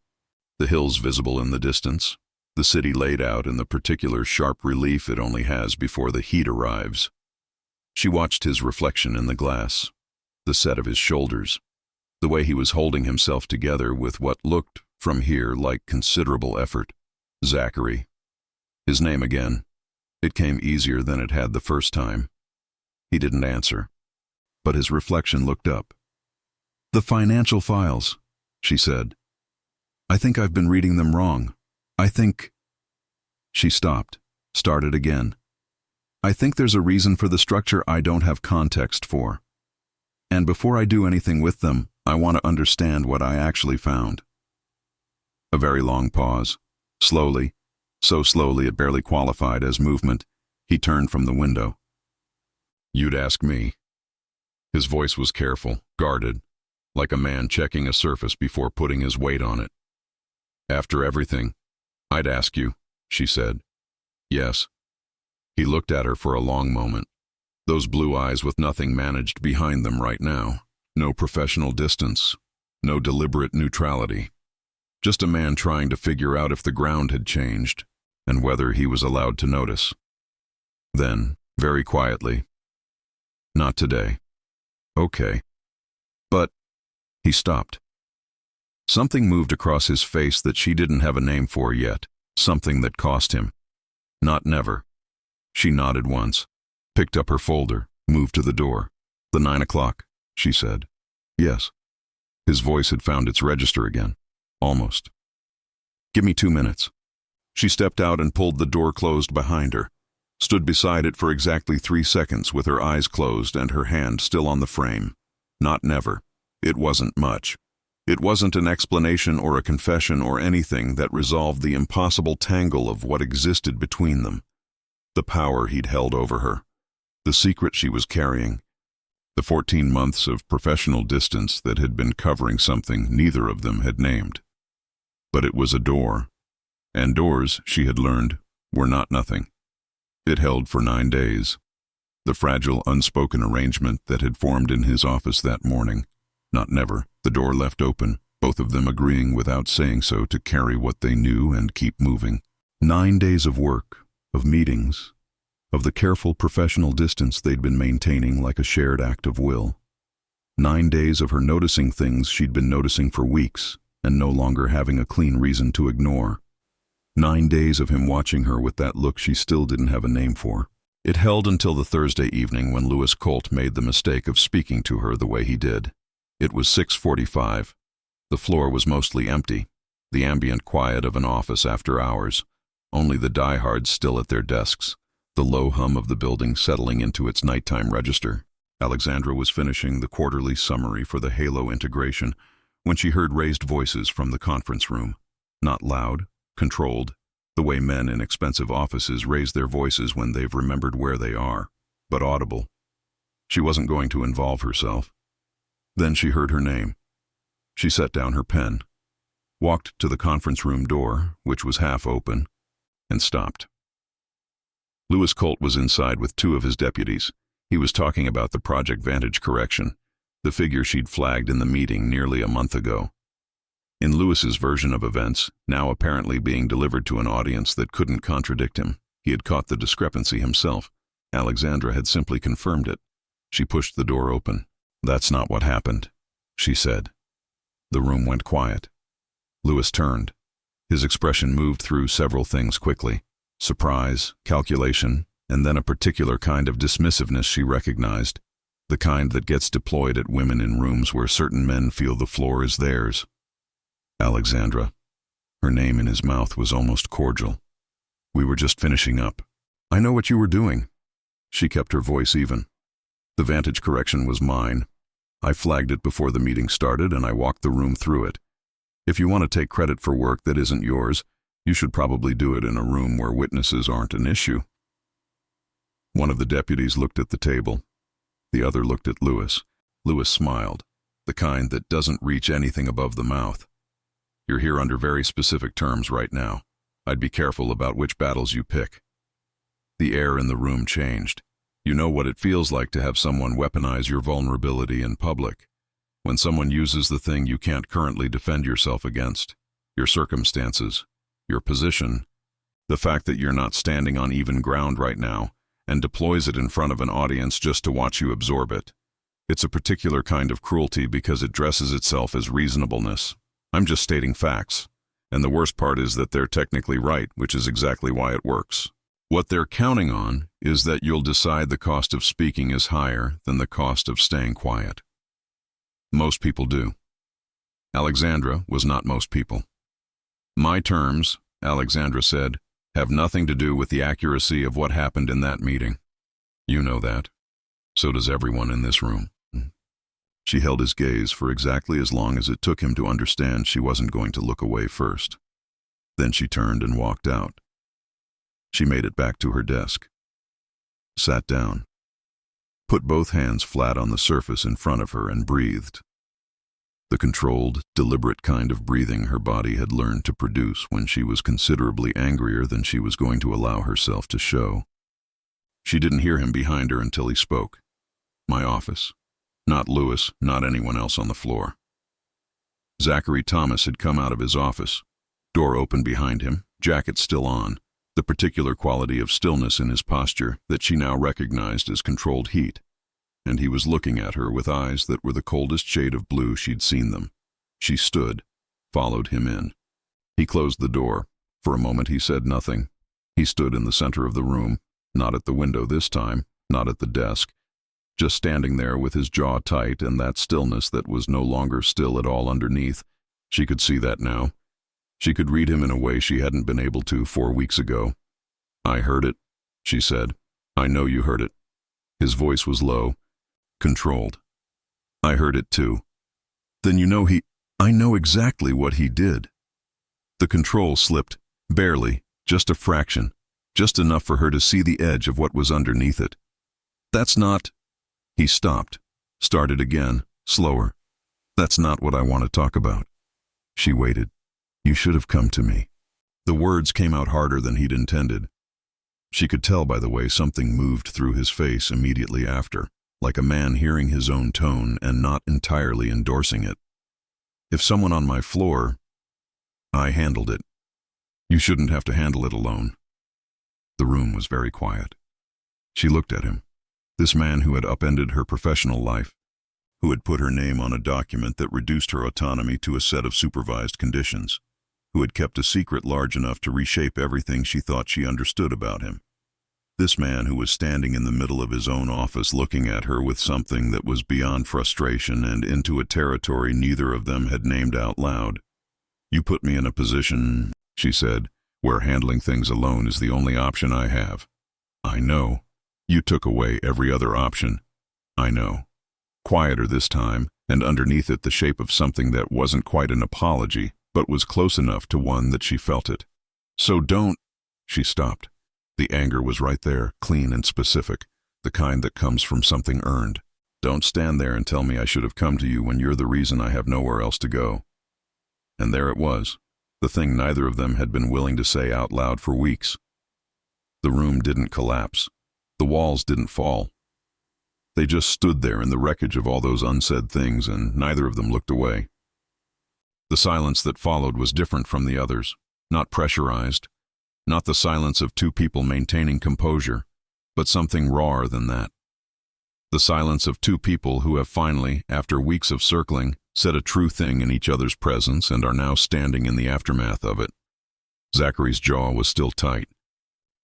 The hills visible in the distance, the city laid out in the particular sharp relief it only has before the heat arrives. She watched his reflection in the glass, the set of his shoulders, the way he was holding himself together with what looked, from here, like considerable effort. Zackary. His name again. It came easier than it had the first time. He didn't answer, but his reflection looked up. "The financial files," she said. "I think I've been reading them wrong. I think—" She stopped, started again. "I think there's a reason for the structure I don't have context for. And before I do anything with them, I want to understand what I actually found." A very long pause. Slowly, so slowly it barely qualified as movement, he turned from the window. "You'd ask me." His voice was careful, guarded, like a man checking a surface before putting his weight on it. "After everything, I'd ask you," she said. "Yes." He looked at her for a long moment. Those blue eyes with nothing managed behind them right now. No professional distance, no deliberate neutrality. Just a man trying to figure out if the ground had changed, and whether he was allowed to notice. Then, very quietly, "Not today." "Okay. But—" He stopped. Something moved across his face that she didn't have a name for yet, something that cost him. Not never. She nodded once, picked up her folder, moved to the door. "The 9 o'clock, she said. "Yes." His voice had found its register again. Almost. "Give me 2 minutes." She stepped out and pulled the door closed behind her, stood beside it for exactly 3 seconds with her eyes closed and her hand still on the frame. Not never. It wasn't much. It wasn't an explanation or a confession or anything that resolved the impossible tangle of what existed between them. The power he'd held over her. The secret she was carrying. The 14 months of professional distance that had been covering something neither of them had named. But it was a door. And doors, she had learned, were not nothing. It held for 9 days. The fragile, unspoken arrangement that had formed in his office that morning. Not never. The door left open, both of them agreeing without saying so to carry what they knew and keep moving. 9 days of work, of meetings, of the careful professional distance they'd been maintaining like a shared act of will. 9 days of her noticing things she'd been noticing for weeks and no longer having a clean reason to ignore. 9 days of him watching her with that look she still didn't have a name for. It held until the Thursday evening when Louis Colt made the mistake of speaking to her the way he did. It was 6:45. The floor was mostly empty. the ambient quiet of an office after hours, only the diehards still at their desks, the low hum of the building settling into its nighttime register. Alexandra was finishing the quarterly summary for the Halo integration when she heard raised voices from the conference room. Not loud, controlled, the way men in expensive offices raise their voices when they've remembered where they are, but audible. She wasn't going to involve herself. Then she heard her name. She set down her pen, walked to the conference room door, which was half open, and stopped. Louis Colt was inside with two of his deputies. He was talking about the Project Vantage correction, the figure she'd flagged in the meeting nearly a month ago. In Louis's version of events, now apparently being delivered to an audience that couldn't contradict him, he had caught the discrepancy himself. Alexandra had simply confirmed it. She pushed the door open. "That's not what happened," she said. The room went quiet. Louis turned. His expression moved through several things quickly: surprise, calculation, and then a particular kind of dismissiveness she recognized, the kind that gets deployed at women in rooms where certain men feel the floor is theirs. Alexandra. Her name in his mouth was almost cordial. "We were just finishing up." "I know what you were doing." She kept her voice even. "The Vantage correction was mine. I flagged it before the meeting started, and I walked the room through it. If you want to take credit for work that isn't yours, you should probably do it in a room where witnesses aren't an issue." One of the deputies looked at the table. The other looked at Louis. Louis smiled, the kind that doesn't reach anything above the mouth. "You're here under very specific terms right now. I'd be careful about which battles you pick." The air in the room changed. You know what it feels like to have someone weaponize your vulnerability in public. When someone uses the thing you can't currently defend yourself against, your circumstances, your position, the fact that you're not standing on even ground right now, and deploys it in front of an audience just to watch you absorb it. It's a particular kind of cruelty because it dresses itself as reasonableness. I'm just stating facts. And the worst part is that they're technically right, which is exactly why it works. What they're counting on is that you'll decide the cost of speaking is higher than the cost of staying quiet. Most people do. Alexandra was not most people. "My terms," Alexandra said, "have nothing to do with the accuracy of what happened in that meeting. You know that. So does everyone in this room." She held his gaze for exactly as long as it took him to understand she wasn't going to look away first. Then she turned and walked out. She made it back to her desk. Sat down. Put both hands flat on the surface in front of her and breathed. The controlled, deliberate kind of breathing her body had learned to produce when she was considerably angrier than she was going to allow herself to show. She didn't hear him behind her until he spoke. "My office." Not Louis, not anyone else on the floor. Zackary Thomas had come out of his office. Door open behind him, jacket still on, the particular quality of stillness in his posture that she now recognized as controlled heat. And he was looking at her with eyes that were the coldest shade of blue she'd seen them. She stood, followed him in. He closed the door. For a moment he said nothing. He stood in the center of the room, not at the window this time, not at the desk, just standing there with his jaw tight and that stillness that was no longer still at all underneath. She could see that now. She could read him in a way she hadn't been able to 4 weeks ago. "I heard it," she said. "I know you heard it." His voice was low, controlled. "I heard it too." "Then you know I know exactly what he did." The control slipped, barely, just a fraction, just enough for her to see the edge of what was underneath it. "That's not..." He stopped, started again, slower. "That's not what I want to talk about." She waited. "You should have come to me." The words came out harder than he'd intended. She could tell by the way something moved through his face immediately after, like a man hearing his own tone and not entirely endorsing it. "If someone on my floor..." "I handled it. You shouldn't have to handle it alone." The room was very quiet. She looked at him. This man who had upended her professional life, who had put her name on a document that reduced her autonomy to a set of supervised conditions, who had kept a secret large enough to reshape everything she thought she understood about him. This man who was standing in the middle of his own office looking at her with something that was beyond frustration and into a territory neither of them had named out loud. You put me in a position, she said, where handling things alone is the only option I have. I know. You took away every other option. I know. Quieter this time, and underneath it the shape of something that wasn't quite an apology, but was close enough to one that she felt it. So don't. She stopped. The anger was right there, clean and specific, the kind that comes from something earned. Don't stand there and tell me I should have come to you when you're the reason I have nowhere else to go. And there it was, the thing neither of them had been willing to say out loud for weeks. The room didn't collapse. The walls didn't fall. They just stood there in the wreckage of all those unsaid things, and neither of them looked away. The silence that followed was different from the others, not pressurized, not the silence of two people maintaining composure, but something rawer than that. The silence of two people who have finally, after weeks of circling, said a true thing in each other's presence and are now standing in the aftermath of it. Zackary's jaw was still tight,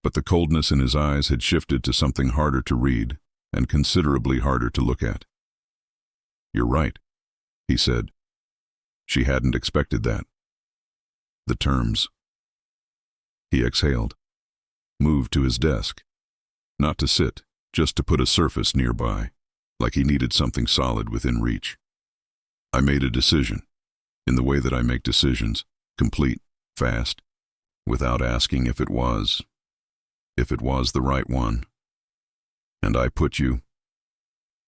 but the coldness in his eyes had shifted to something harder to read and considerably harder to look at. "You're right," he said. She hadn't expected that. The terms. He exhaled, moved to his desk, not to sit, just to put a surface nearby, like he needed something solid within reach. I made a decision, in the way that I make decisions, complete, fast, without asking if it was the right one. And I put you.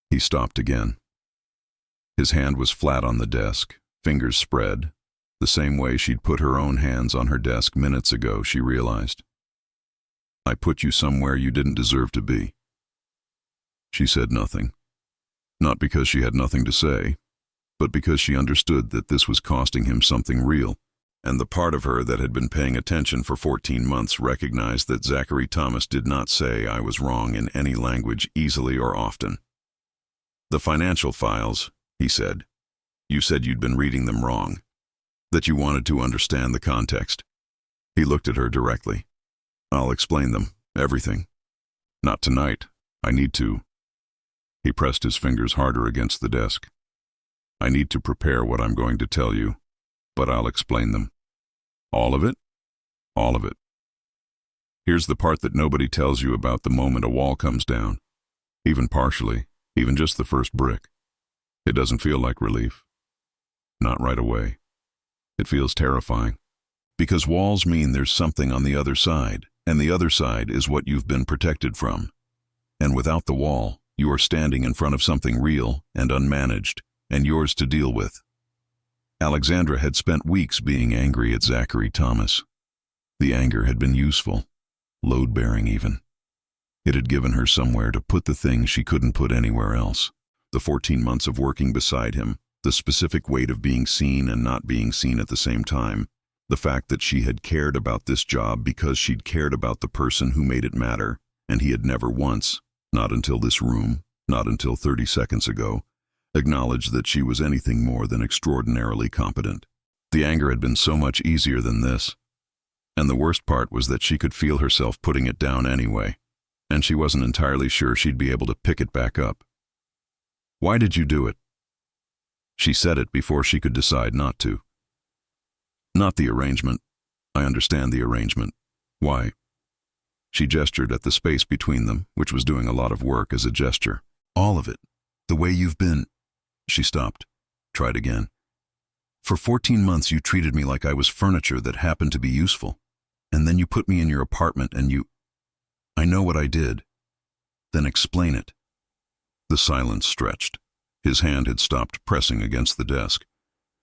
He stopped again. His hand was flat on the desk, fingers spread, the same way she'd put her own hands on her desk minutes ago, she realized. I put you somewhere you didn't deserve to be. She said nothing. Not because she had nothing to say, but because she understood that this was costing him something real, and the part of her that had been paying attention for 14 months recognized that Zackary Thomas did not say I was wrong in any language easily or often. The financial files, he said. You said you'd been reading them wrong, that you wanted to understand the context. He looked at her directly. I'll explain them, everything. Not tonight. I need to. He pressed his fingers harder against the desk. I need to prepare what I'm going to tell you, but I'll explain them. All of it? All of it. Here's the part that nobody tells you about the moment a wall comes down. Even partially, even just the first brick. It doesn't feel like relief. Not right away. It feels terrifying. Because walls mean there's something on the other side, and the other side is what you've been protected from. And without the wall, you are standing in front of something real and unmanaged, and yours to deal with. Alexandra had spent weeks being angry at Zackary Thomas. The anger had been useful, load-bearing even. It had given her somewhere to put the things she couldn't put anywhere else. The 14 months of working beside him, the specific weight of being seen and not being seen at the same time, the fact that she had cared about this job because she'd cared about the person who made it matter, and he had never once, not until this room, not until 30 seconds ago, acknowledged that she was anything more than extraordinarily competent. The anger had been so much easier than this, and the worst part was that she could feel herself putting it down anyway, and she wasn't entirely sure she'd be able to pick it back up. Why did you do it? She said it before she could decide not to. Not the arrangement. I understand the arrangement. Why? She gestured at the space between them, which was doing a lot of work as a gesture. All of it. The way you've been. She stopped. Tried again. For 14 months you treated me like I was furniture that happened to be useful. And then you put me in your apartment and you... I know what I did. Then explain it. The silence stretched. His hand had stopped pressing against the desk.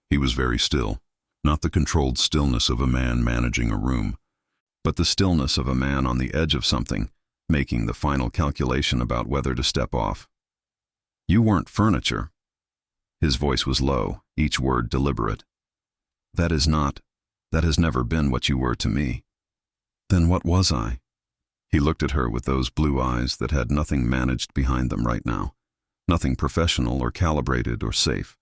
He was very still, not the controlled stillness of a man managing a room, but the stillness of a man on the edge of something, making the final calculation about whether to step off. You weren't furniture. His voice was low, each word deliberate. That has never been what you were to me. Then what was I? He looked at her with those blue eyes that had nothing managed behind them right now. Nothing professional or calibrated or safe.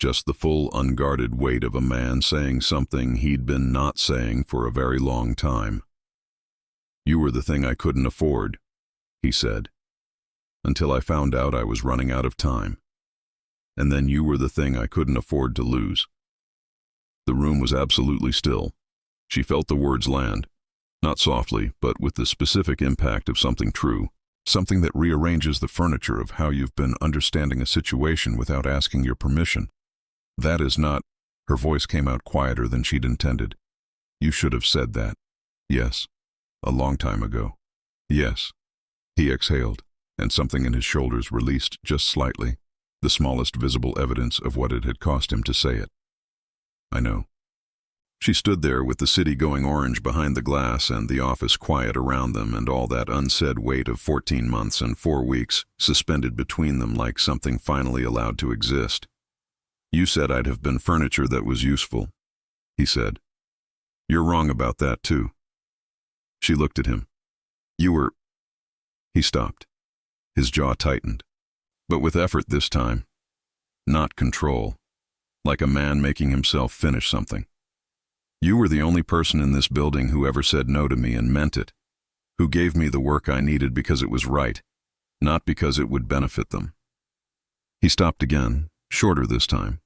Just the full unguarded weight of a man saying something he'd been not saying for a very long time. You were the thing I couldn't afford, he said, until I found out I was running out of time. And then you were the thing I couldn't afford to lose. The room was absolutely still. She felt the words land, not softly, but with the specific impact of something true, something that rearranges the furniture of how you've been understanding a situation without asking your permission. That is not— Her voice came out quieter than she'd intended. You should have said that. Yes. A long time ago. Yes. He exhaled, and something in his shoulders released just slightly, the smallest visible evidence of what it had cost him to say it. I know. She stood there with the city going orange behind the glass and the office quiet around them and all that unsaid weight of 14 months and 4 weeks suspended between them like something finally allowed to exist. You said I'd have been furniture that was useful, he said. You're wrong about that too. She looked at him. You were— He stopped. His jaw tightened, but with effort this time. Not control, like a man making himself finish something. You were the only person in this building who ever said no to me and meant it, who gave me the work I needed because it was right, not because it would benefit them. He stopped again, shorter this time.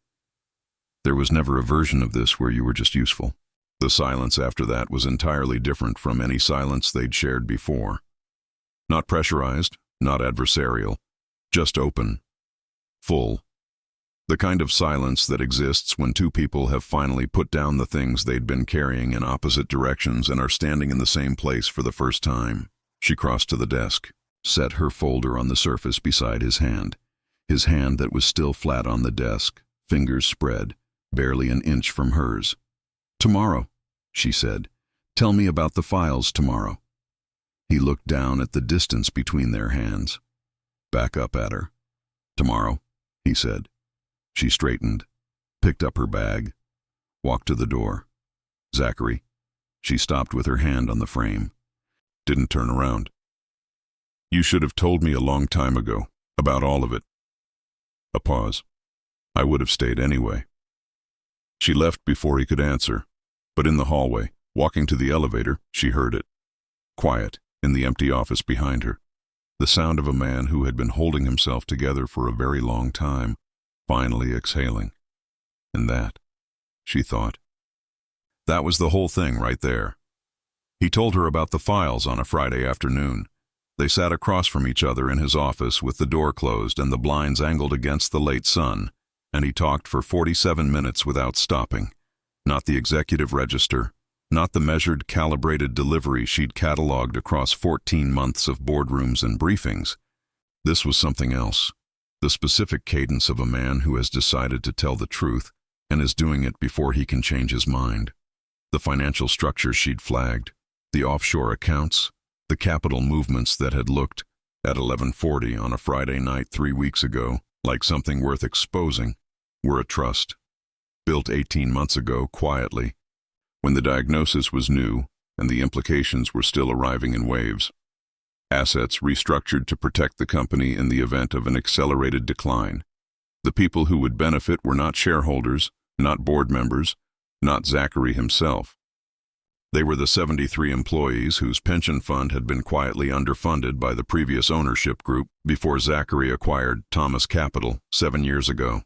There was never a version of this where you were just useful. The silence after that was entirely different from any silence they'd shared before. Not pressurized, not adversarial, just open, full. The kind of silence that exists when two people have finally put down the things they'd been carrying in opposite directions and are standing in the same place for the first time. She crossed to the desk, set her folder on the surface beside his hand that was still flat on the desk, fingers spread, barely an inch from hers. Tomorrow, she said. Tell me about the files tomorrow. He looked down at the distance between their hands. Back up at her. Tomorrow, he said. She straightened, picked up her bag, walked to the door. Zackary. She stopped with her hand on the frame. Didn't turn around. You should have told me a long time ago, about all of it. A pause. I would have stayed anyway. She left before he could answer, but in the hallway, walking to the elevator, she heard it. Quiet, in the empty office behind her. The sound of a man who had been holding himself together for a very long time, finally exhaling. And that, she thought. That was the whole thing right there. He told her about the files on a Friday afternoon. They sat across from each other in his office with the door closed and the blinds angled against the late sun, and he talked for 47 minutes without stopping. Not the executive register, not the measured, calibrated delivery she'd cataloged across 14 months of boardrooms and briefings. This was something else. The specific cadence of a man who has decided to tell the truth and is doing it before he can change his mind. The financial structure she'd flagged, the offshore accounts, the capital movements that had looked, at 11:40 on a Friday night 3 weeks ago, like something worth exposing, were a trust, built 18 months ago quietly, when the diagnosis was new and the implications were still arriving in waves. Assets restructured to protect the company in the event of an accelerated decline. The people who would benefit were not shareholders, not board members, not Zackary himself. They were the 73 employees whose pension fund had been quietly underfunded by the previous ownership group before Zackary acquired Thomas Capital 7 years ago.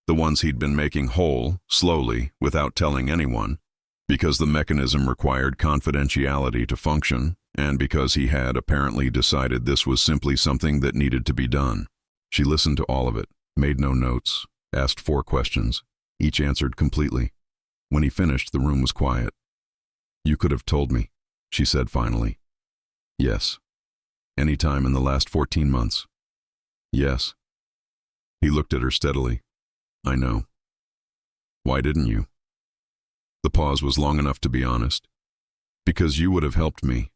The ones he'd been making whole, slowly, without telling anyone, because the mechanism required confidentiality to function, and because he had apparently decided this was simply something that needed to be done. She listened to all of it, made no notes, asked 4 questions, each answered completely. When he finished, the room was quiet. You could have told me, she said finally. Yes. Any time in the last 14 months. Yes. He looked at her steadily. I know. Why didn't you? The pause was long enough to be honest. Because you would have helped me,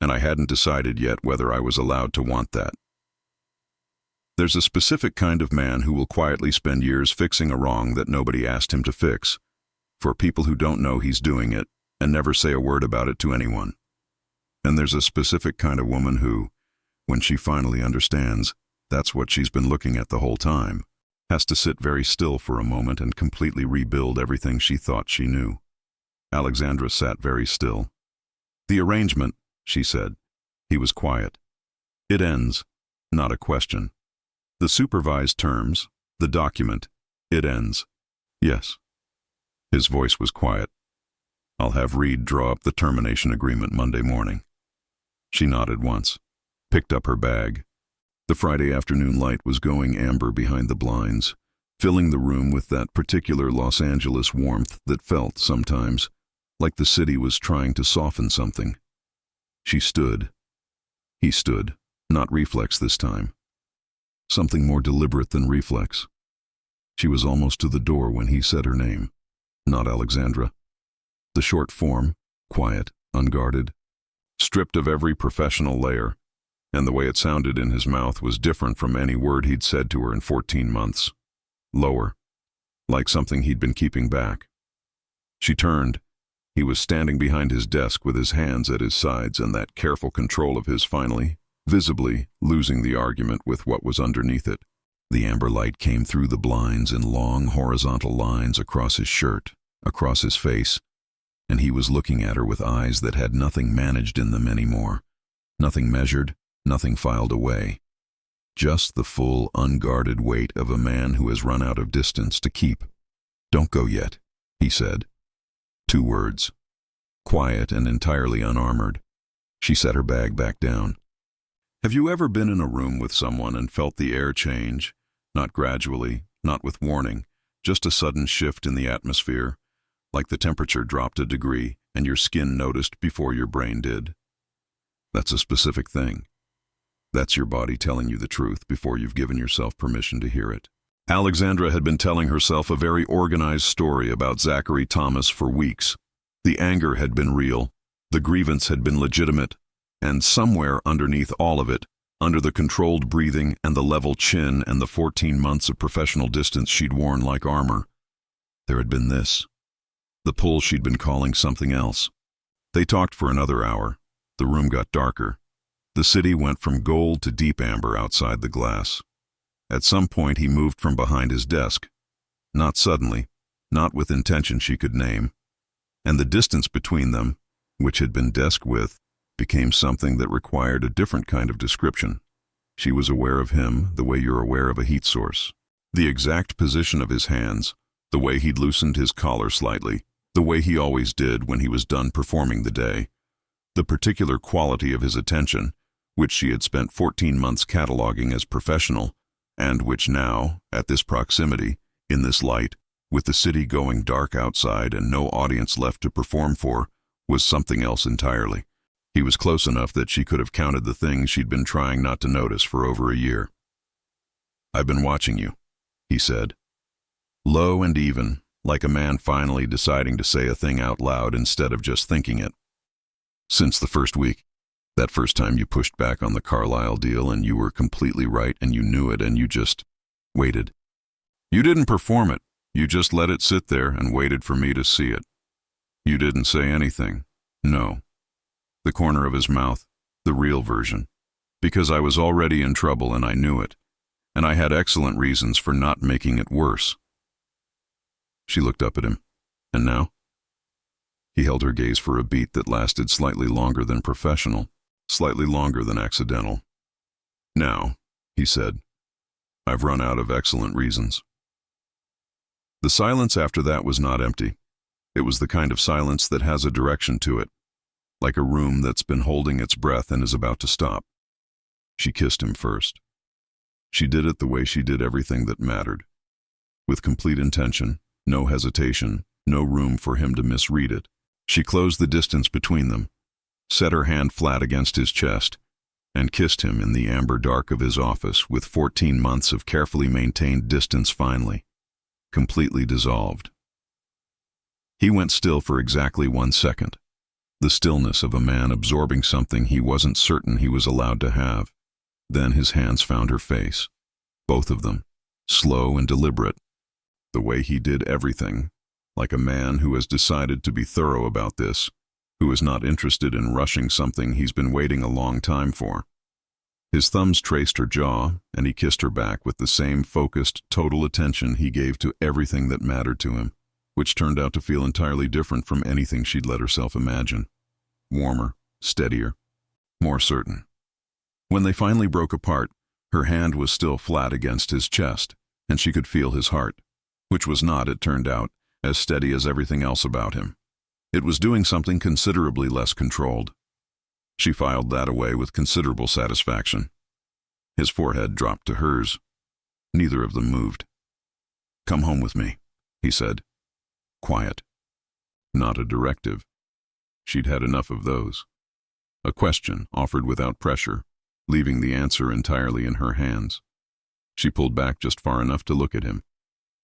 and I hadn't decided yet whether I was allowed to want that. There's a specific kind of man who will quietly spend years fixing a wrong that nobody asked him to fix, for people who don't know he's doing it, and never say a word about it to anyone. And there's a specific kind of woman who, when she finally understands that's what she's been looking at the whole time, has to sit very still for a moment and completely rebuild everything she thought she knew. Alexandra sat very still. The arrangement, she said. He was quiet. It ends. Not a question. The supervised terms, the document, it ends. Yes. His voice was quiet. "I'll have Reed draw up the termination agreement Monday morning." She nodded once, picked up her bag. The Friday afternoon light was going amber behind the blinds, filling the room with that particular Los Angeles warmth that felt, sometimes, like the city was trying to soften something. She stood. He stood, not reflex this time. Something more deliberate than reflex. She was almost to the door when he said her name. Not Alexandra. The short form, quiet, unguarded, stripped of every professional layer, and the way it sounded in his mouth was different from any word he'd said to her in 14 months. Lower, like something he'd been keeping back. She turned. He was standing behind his desk with his hands at his sides and that careful control of his finally, visibly, losing the argument with what was underneath it. The amber light came through the blinds in long horizontal lines across his shirt, across his face, and he was looking at her with eyes that had nothing managed in them anymore, nothing measured, nothing filed away. Just the full, unguarded weight of a man who has run out of distance to keep. "Don't go yet," he said. 2 words. Quiet and entirely unarmored. She set her bag back down. Have you ever been in a room with someone and felt the air change? Not gradually, not with warning, just a sudden shift in the atmosphere, like the temperature dropped a degree and your skin noticed before your brain did? That's a specific thing. That's your body telling you the truth before you've given yourself permission to hear it. Alexandra had been telling herself a very organized story about Zackary Thomas for weeks. The anger had been real, the grievance had been legitimate, and somewhere underneath all of it, under the controlled breathing and the level chin and the 14 months of professional distance she'd worn like armor, there had been this. The pull she'd been calling something else. They talked for another hour. The room got darker. The city went from gold to deep amber outside the glass. At some point he moved from behind his desk. Not suddenly, not with intention she could name. And the distance between them, which had been desk width, became something that required a different kind of description. She was aware of him the way you're aware of a heat source. The exact position of his hands, the way he'd loosened his collar slightly, the way he always did when he was done performing the day, the particular quality of his attention, which she had spent 14 months cataloging as professional, and which now, at this proximity, in this light, with the city going dark outside and no audience left to perform for, was something else entirely. He was close enough that she could have counted the things she'd been trying not to notice for over a year. "I've been watching you," he said. Low and even, like a man finally deciding to say a thing out loud instead of just thinking it. "Since the first week. That first time you pushed back on the Carlisle deal and you were completely right and you knew it and you just waited. You didn't perform it. You just let it sit there and waited for me to see it. You didn't say anything. No." The corner of his mouth, the real version. "Because I was already in trouble and I knew it. And I had excellent reasons for not making it worse." She looked up at him. "And now?" He held her gaze for a beat that lasted slightly longer than professional, slightly longer than accidental. "Now," he said, "I've run out of excellent reasons." The silence after that was not empty. It was the kind of silence that has a direction to it, like a room that's been holding its breath and is about to stop. She kissed him first. She did it the way she did everything that mattered, with complete intention, no hesitation, no room for him to misread it. She closed the distance between them, set her hand flat against his chest, and kissed him in the amber dark of his office with 14 months of carefully maintained distance finally, completely dissolved. He went still for exactly 1 second, the stillness of a man absorbing something he wasn't certain he was allowed to have. Then his hands found her face, both of them, slow and deliberate, the way he did everything, like a man who has decided to be thorough about this, who is not interested in rushing something he's been waiting a long time for. His thumbs traced her jaw, and he kissed her back with the same focused, total attention he gave to everything that mattered to him, which turned out to feel entirely different from anything she'd let herself imagine. Warmer, steadier, more certain. When they finally broke apart, her hand was still flat against his chest, and she could feel his heart, which was not, it turned out, as steady as everything else about him. It was doing something considerably less controlled. She filed that away with considerable satisfaction. His forehead dropped to hers. Neither of them moved. "Come home with me," he said. Quiet. Not a directive. She'd had enough of those. A question offered without pressure, leaving the answer entirely in her hands. She pulled back just far enough to look at him.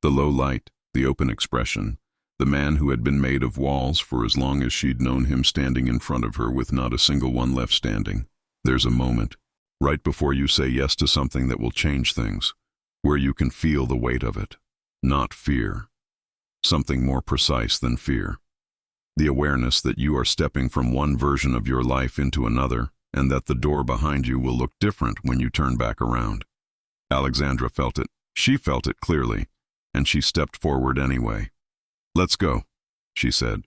The low light, the open expression, the man who had been made of walls for as long as she'd known him standing in front of her with not a single one left standing. There's a moment, right before you say yes to something that will change things, where you can feel the weight of it. Not fear. Something more precise than fear. The awareness that you are stepping from one version of your life into another, and that the door behind you will look different when you turn back around. Alexandra felt it. She felt it clearly, and she stepped forward anyway. "Let's go," she said.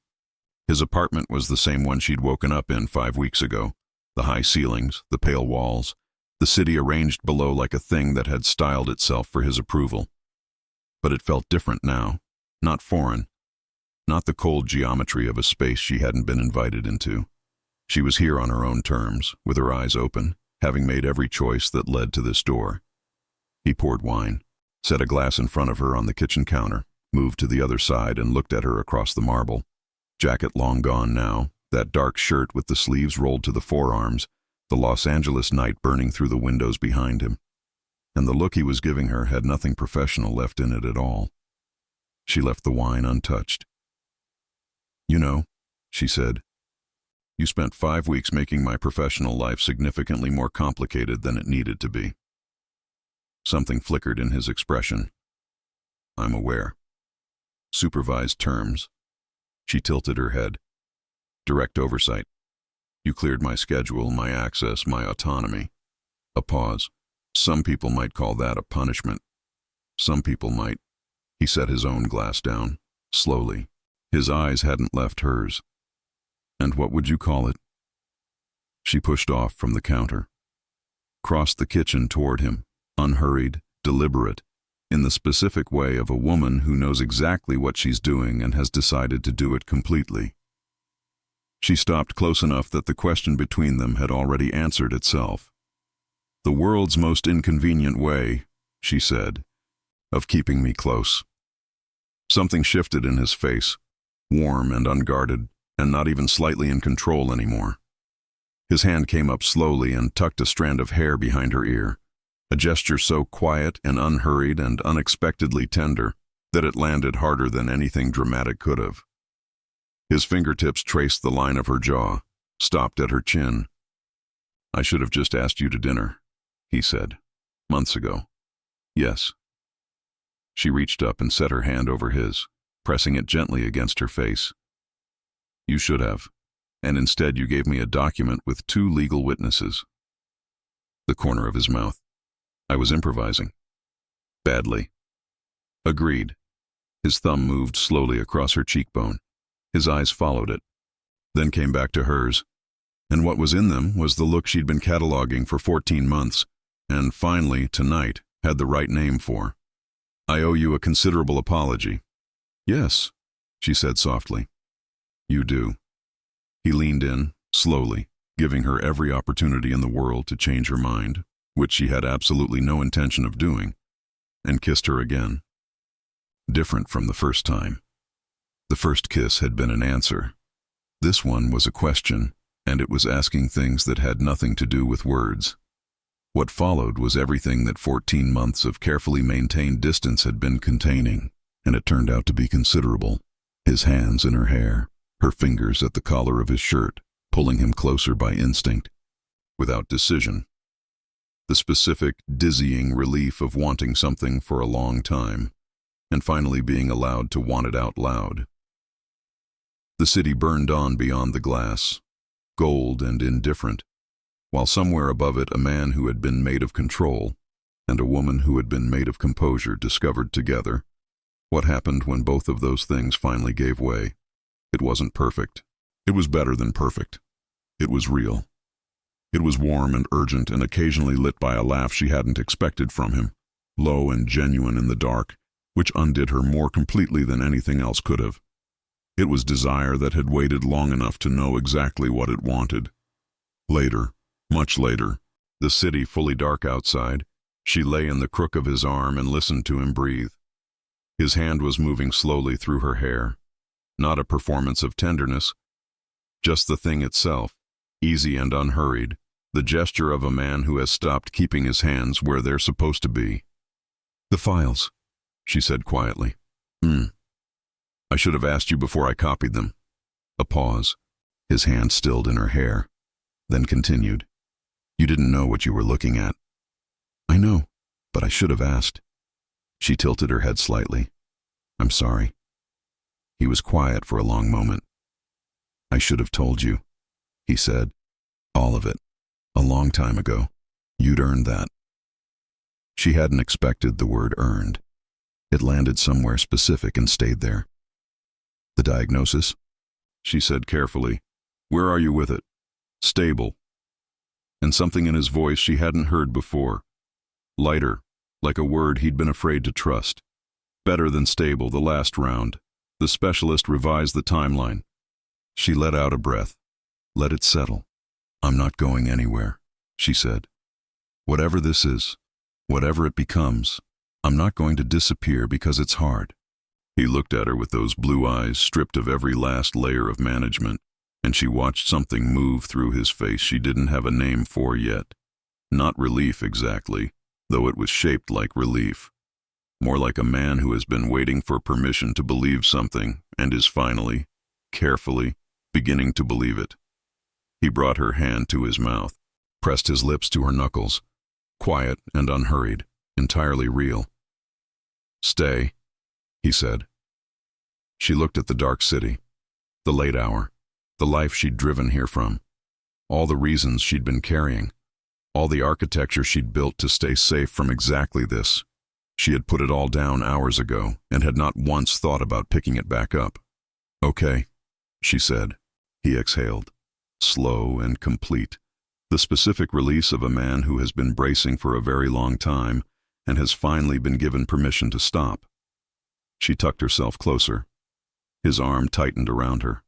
His apartment was the same one she'd woken up in 5 weeks ago. The high ceilings, the pale walls, the city arranged below like a thing that had styled itself for his approval. But it felt different now, not foreign, not the cold geometry of a space she hadn't been invited into. She was here on her own terms, with her eyes open, having made every choice that led to this door. He poured wine, set a glass in front of her on the kitchen counter, moved to the other side and looked at her across the marble. Jacket long gone now, that dark shirt with the sleeves rolled to the forearms, the Los Angeles night burning through the windows behind him. And the look he was giving her had nothing professional left in it at all. She left the wine untouched. "You know," she said, "you spent 5 weeks making my professional life significantly more complicated than it needed to be." Something flickered in his expression. "I'm aware." Supervised terms. She tilted her head. "Direct oversight. You cleared my schedule, my access, my autonomy." A pause. "Some people might call that a punishment. Some people might." He set his own glass down, slowly. His eyes hadn't left hers. "And what would you call it?" She pushed off from the counter, crossed the kitchen toward him, unhurried, deliberate, in the specific way of a woman who knows exactly what she's doing and has decided to do it completely. She stopped close enough that the question between them had already answered itself. "The world's most inconvenient way," she said, "of keeping me close." Something shifted in his face, warm and unguarded, and not even slightly in control anymore. His hand came up slowly and tucked a strand of hair behind her ear, a gesture so quiet and unhurried and unexpectedly tender that it landed harder than anything dramatic could have. His fingertips traced the line of her jaw, stopped at her chin. "I should have just asked you to dinner," he said, "months ago." "Yes." She reached up and set her hand over his, pressing it gently against her face. "You should have, and instead you gave me a document with 2 legal witnesses." The corner of his mouth. "I was improvising." "Badly." "Agreed." His thumb moved slowly across her cheekbone. His eyes followed it, then came back to hers, and what was in them was the look she'd been cataloging for 14 months, and finally, tonight, had the right name for. "I owe you a considerable apology." "Yes," she said softly. "You do." He leaned in, slowly, giving her every opportunity in the world to change her mind, which she had absolutely no intention of doing, and kissed her again. Different from the first time. The first kiss had been an answer. This one was a question, and it was asking things that had nothing to do with words. What followed was everything that 14 months of carefully maintained distance had been containing, and it turned out to be considerable. His hands in her hair, her fingers at the collar of his shirt, pulling him closer by instinct, without decision. The specific, dizzying relief of wanting something for a long time, and finally being allowed to want it out loud. The city burned on beyond the glass, gold and indifferent, while somewhere above it a man who had been made of control and a woman who had been made of composure discovered together. What happened when both of those things finally gave way? It wasn't perfect. It was better than perfect. It was real. It was warm and urgent and occasionally lit by a laugh she hadn't expected from him, low and genuine in the dark, which undid her more completely than anything else could have. It was desire that had waited long enough to know exactly what it wanted. Later, much later, the city fully dark outside, she lay in the crook of his arm and listened to him breathe. His hand was moving slowly through her hair. Not a performance of tenderness, just the thing itself, easy and unhurried, the gesture of a man who has stopped keeping his hands where they're supposed to be. "The files," she said quietly. I should have asked you before I copied them." A pause. His hand stilled in her hair, then continued. "You didn't know what you were looking at." "I know, but I should have asked." She tilted her head slightly. "I'm sorry." He was quiet for a long moment. "I should have told you," he said. "All of it. A long time ago. You'd earned that." She hadn't expected the word earned. It landed somewhere specific and stayed there. "The diagnosis?" she said carefully. "Where are you with it?" "Stable." And something in his voice she hadn't heard before. Lighter, like a word he'd been afraid to trust. "Better than stable, the last round." The specialist revised the timeline. She let out a breath. "Let it settle." "I'm not going anywhere," she said. "Whatever this is, whatever it becomes, I'm not going to disappear because it's hard." He looked at her with those blue eyes stripped of every last layer of management, and she watched something move through his face she didn't have a name for yet. Not relief exactly, though it was shaped like relief. More like a man who has been waiting for permission to believe something and is finally, carefully, beginning to believe it. He brought her hand to his mouth, pressed his lips to her knuckles, quiet and unhurried, entirely real. "Stay," he said. She looked at the dark city, the late hour, the life she'd driven here from, all the reasons she'd been carrying, all the architecture she'd built to stay safe from exactly this. She had put it all down hours ago and had not once thought about picking it back up. "Okay," she said. He exhaled, slow and complete, the specific release of a man who has been bracing for a very long time and has finally been given permission to stop. She tucked herself closer. His arm tightened around her.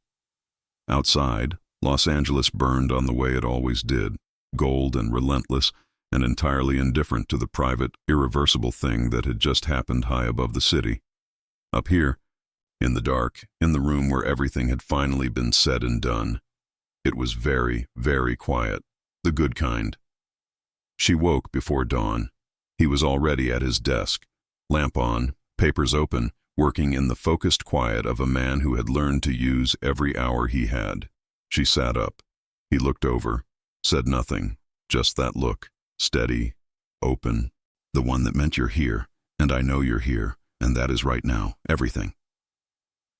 Outside, Los Angeles burned on the way it always did, gold and relentless, and entirely indifferent to the private, irreversible thing that had just happened high above the city. Up here, in the dark, in the room where everything had finally been said and done, it was very, very quiet, the good kind. She woke before dawn. He was already at his desk, lamp on, papers open, working in the focused quiet of a man who had learned to use every hour he had. She sat up. He looked over, said nothing, just that look, steady, open, the one that meant you're here, and I know you're here, and that is right now, everything.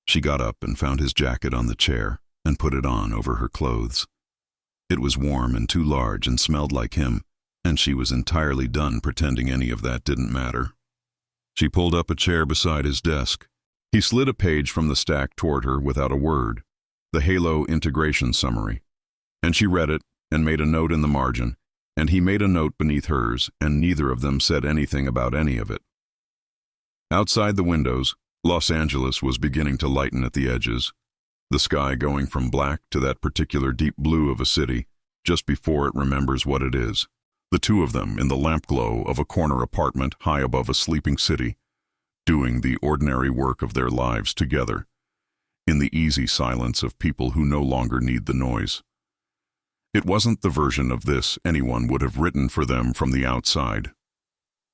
She got up and found his jacket on the chair and put it on over her clothes. It was warm and too large and smelled like him, and she was entirely done pretending any of that didn't matter. She pulled up a chair beside his desk. He slid a page from the stack toward her without a word, the Halo integration summary, and she read it and made a note in the margin, and he made a note beneath hers, and neither of them said anything about any of it. Outside the windows, Los Angeles was beginning to lighten at the edges, the sky going from black to that particular deep blue of a city, just before it remembers what it is. The two of them in the lamp glow of a corner apartment high above a sleeping city, doing the ordinary work of their lives together, in the easy silence of people who no longer need the noise. It wasn't the version of this anyone would have written for them from the outside.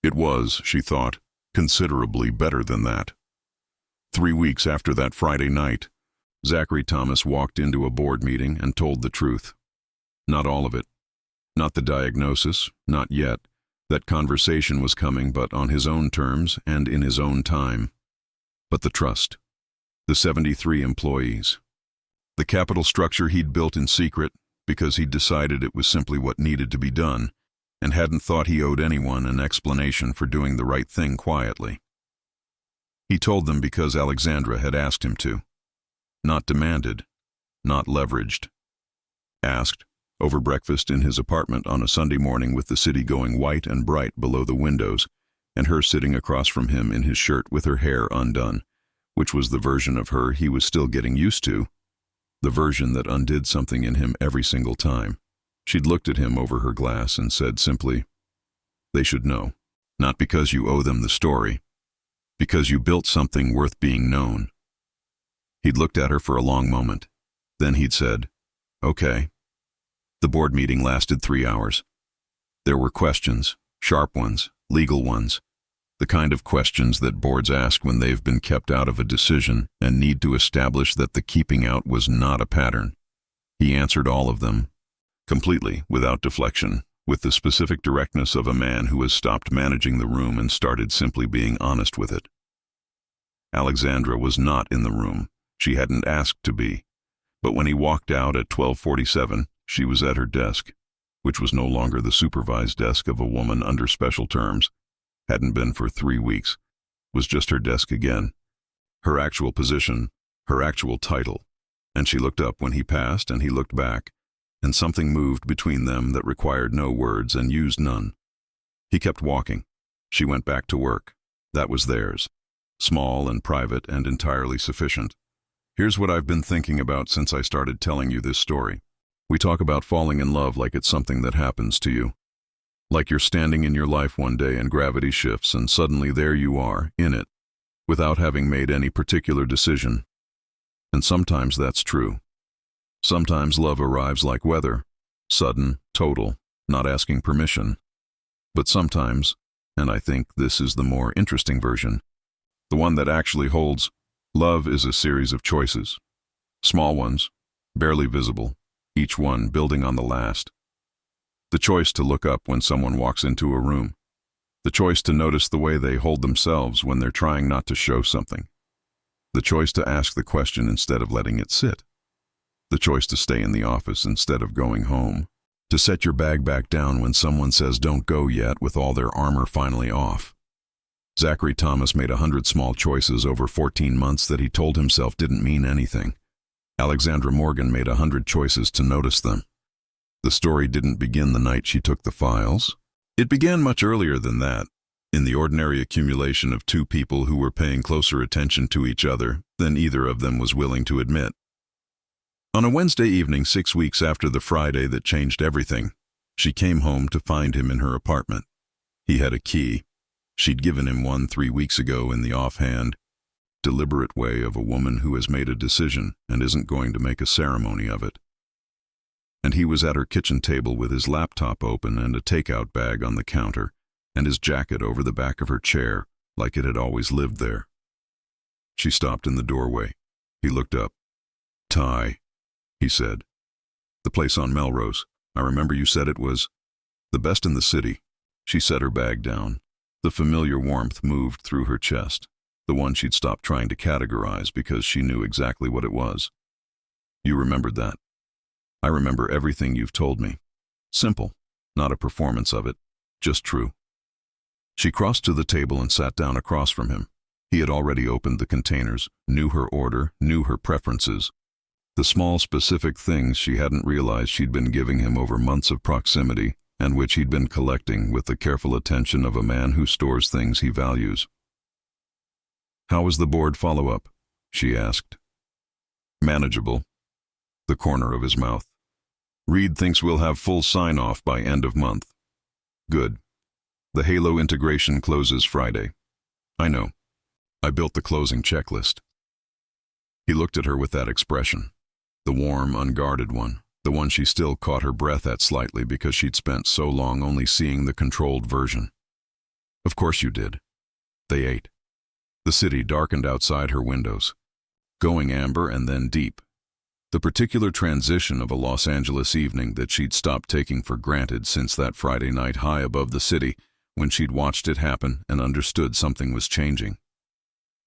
It was, she thought, considerably better than that. 3 weeks after that Friday night, Zackary Thomas walked into a board meeting and told the truth. Not all of it. Not the diagnosis, not yet. That conversation was coming, but on his own terms and in his own time. But the trust. The 73 employees. The capital structure he'd built in secret, because he'd decided it was simply what needed to be done, and hadn't thought he owed anyone an explanation for doing the right thing quietly. He told them because Alexandra had asked him to. Not demanded, not leveraged. Asked, over breakfast in his apartment on a Sunday morning with the city going white and bright below the windows, and her sitting across from him in his shirt with her hair undone, which was the version of her he was still getting used to, the version that undid something in him every single time. She'd looked at him over her glass and said simply, "They should know. Not because you owe them the story, because you built something worth being known." He'd looked at her for a long moment. Then he'd said, "Okay." The board meeting lasted 3 hours. There were questions, sharp ones, legal ones, the kind of questions that boards ask when they've been kept out of a decision and need to establish that the keeping out was not a pattern. He answered all of them, completely, without deflection, with the specific directness of a man who has stopped managing the room and started simply being honest with it. Alexandra was not in the room. She hadn't asked to be. But when he walked out at 12:47, she was at her desk, which was no longer the supervised desk of a woman under special terms, hadn't been for 3 weeks, was just her desk again, her actual position, her actual title. And she looked up when he passed, and he looked back, and something moved between them that required no words and used none. He kept walking. She went back to work. That was theirs, small and private and entirely sufficient. Here's what I've been thinking about since I started telling you this story. We talk about falling in love like it's something that happens to you. Like you're standing in your life one day and gravity shifts and suddenly there you are, in it, without having made any particular decision. And sometimes that's true. Sometimes love arrives like weather, sudden, total, not asking permission. But sometimes, and I think this is the more interesting version, the one that actually holds, love is a series of choices. Small ones, barely visible, each one building on the last. The choice to look up when someone walks into a room. The choice to notice the way they hold themselves when they're trying not to show something. The choice to ask the question instead of letting it sit. The choice to stay in the office instead of going home. To set your bag back down when someone says don't go yet with all their armor finally off. Zackary Thomas made 100 small choices over 14 months that he told himself didn't mean anything. Alexandra Morgan made 100 choices to notice them. The story didn't begin the night she took the files. It began much earlier than that, in the ordinary accumulation of two people who were paying closer attention to each other than either of them was willing to admit. On a Wednesday evening 6 weeks after the Friday that changed everything, she came home to find him in her apartment. He had a key. She'd given him one 3 weeks ago in the offhand, deliberate way of a woman who has made a decision and isn't going to make a ceremony of it. And he was at her kitchen table with his laptop open and a takeout bag on the counter, and his jacket over the back of her chair, like it had always lived there. She stopped in the doorway. He looked up. "Ty," he said. "The place on Melrose. I remember you said it was the best in the city." She set her bag down. The familiar warmth moved through her chest, the one she'd stopped trying to categorize because she knew exactly what it was. "You remembered that." "I remember everything you've told me. Simple, not a performance of it, just true." She crossed to the table and sat down across from him. He had already opened the containers, knew her order, knew her preferences. The small specific things she hadn't realized she'd been giving him over months of proximity, and which he'd been collecting with the careful attention of a man who stores things he values. "How was the board follow-up?" she asked. "Manageable." The corner of his mouth. "Reed thinks we'll have full sign-off by end of month." "Good. The Halo integration closes Friday." "I know. I built the closing checklist." He looked at her with that expression, the warm, unguarded one, the one she still caught her breath at slightly because she'd spent so long only seeing the controlled version. "Of course you did." They ate. The city darkened outside her windows, going amber and then deep. The particular transition of a Los Angeles evening that she'd stopped taking for granted since that Friday night high above the city when she'd watched it happen and understood something was changing.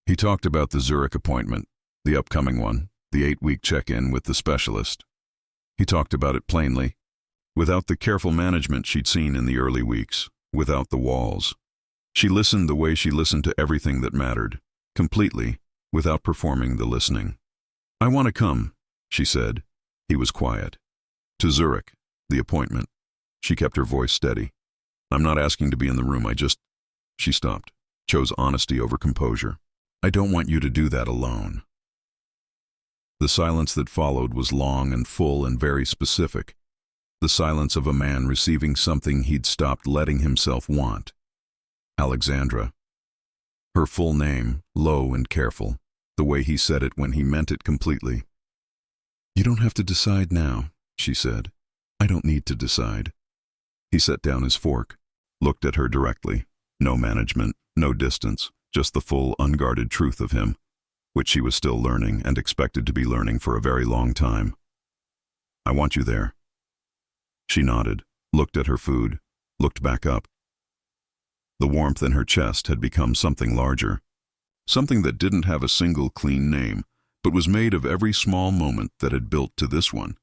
He talked about the Zurich appointment, the upcoming one, the 8-week check-in with the specialist. He talked about it plainly, without the careful management she'd seen in the early weeks, without the walls. She listened the way she listened to everything that mattered, completely, without performing the listening. "I want to come," she said. He was quiet. "To Zurich, the appointment." She kept her voice steady. "I'm not asking to be in the room, She stopped, chose honesty over composure. I don't want you to do that alone. The silence that followed was long and full and very specific. The silence of a man receiving something he'd stopped letting himself want. Alexandra. Her full name, low and careful, the way he said it when he meant it completely. You don't have to decide now, she said. I don't need to decide. He set down his fork, looked at her directly. No management, no distance, just the full, unguarded truth of him, which she was still learning and expected to be learning for a very long time. I want you there. She nodded, looked at her food, looked back up. The warmth in her chest had become something larger, something that didn't have a single clean name, but was made of every small moment that had built to this one.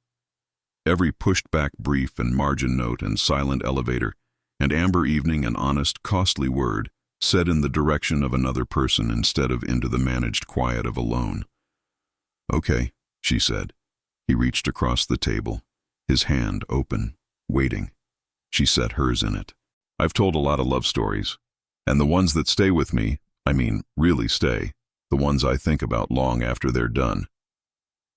Every pushed-back brief and margin note and silent elevator, and amber evening and honest, costly word, said in the direction of another person instead of into the managed quiet of alone. Okay, she said. He reached across the table, his hand open, waiting. She set hers in it. I've told a lot of love stories, and the ones that stay with me, I mean, really stay, the ones I think about long after they're done,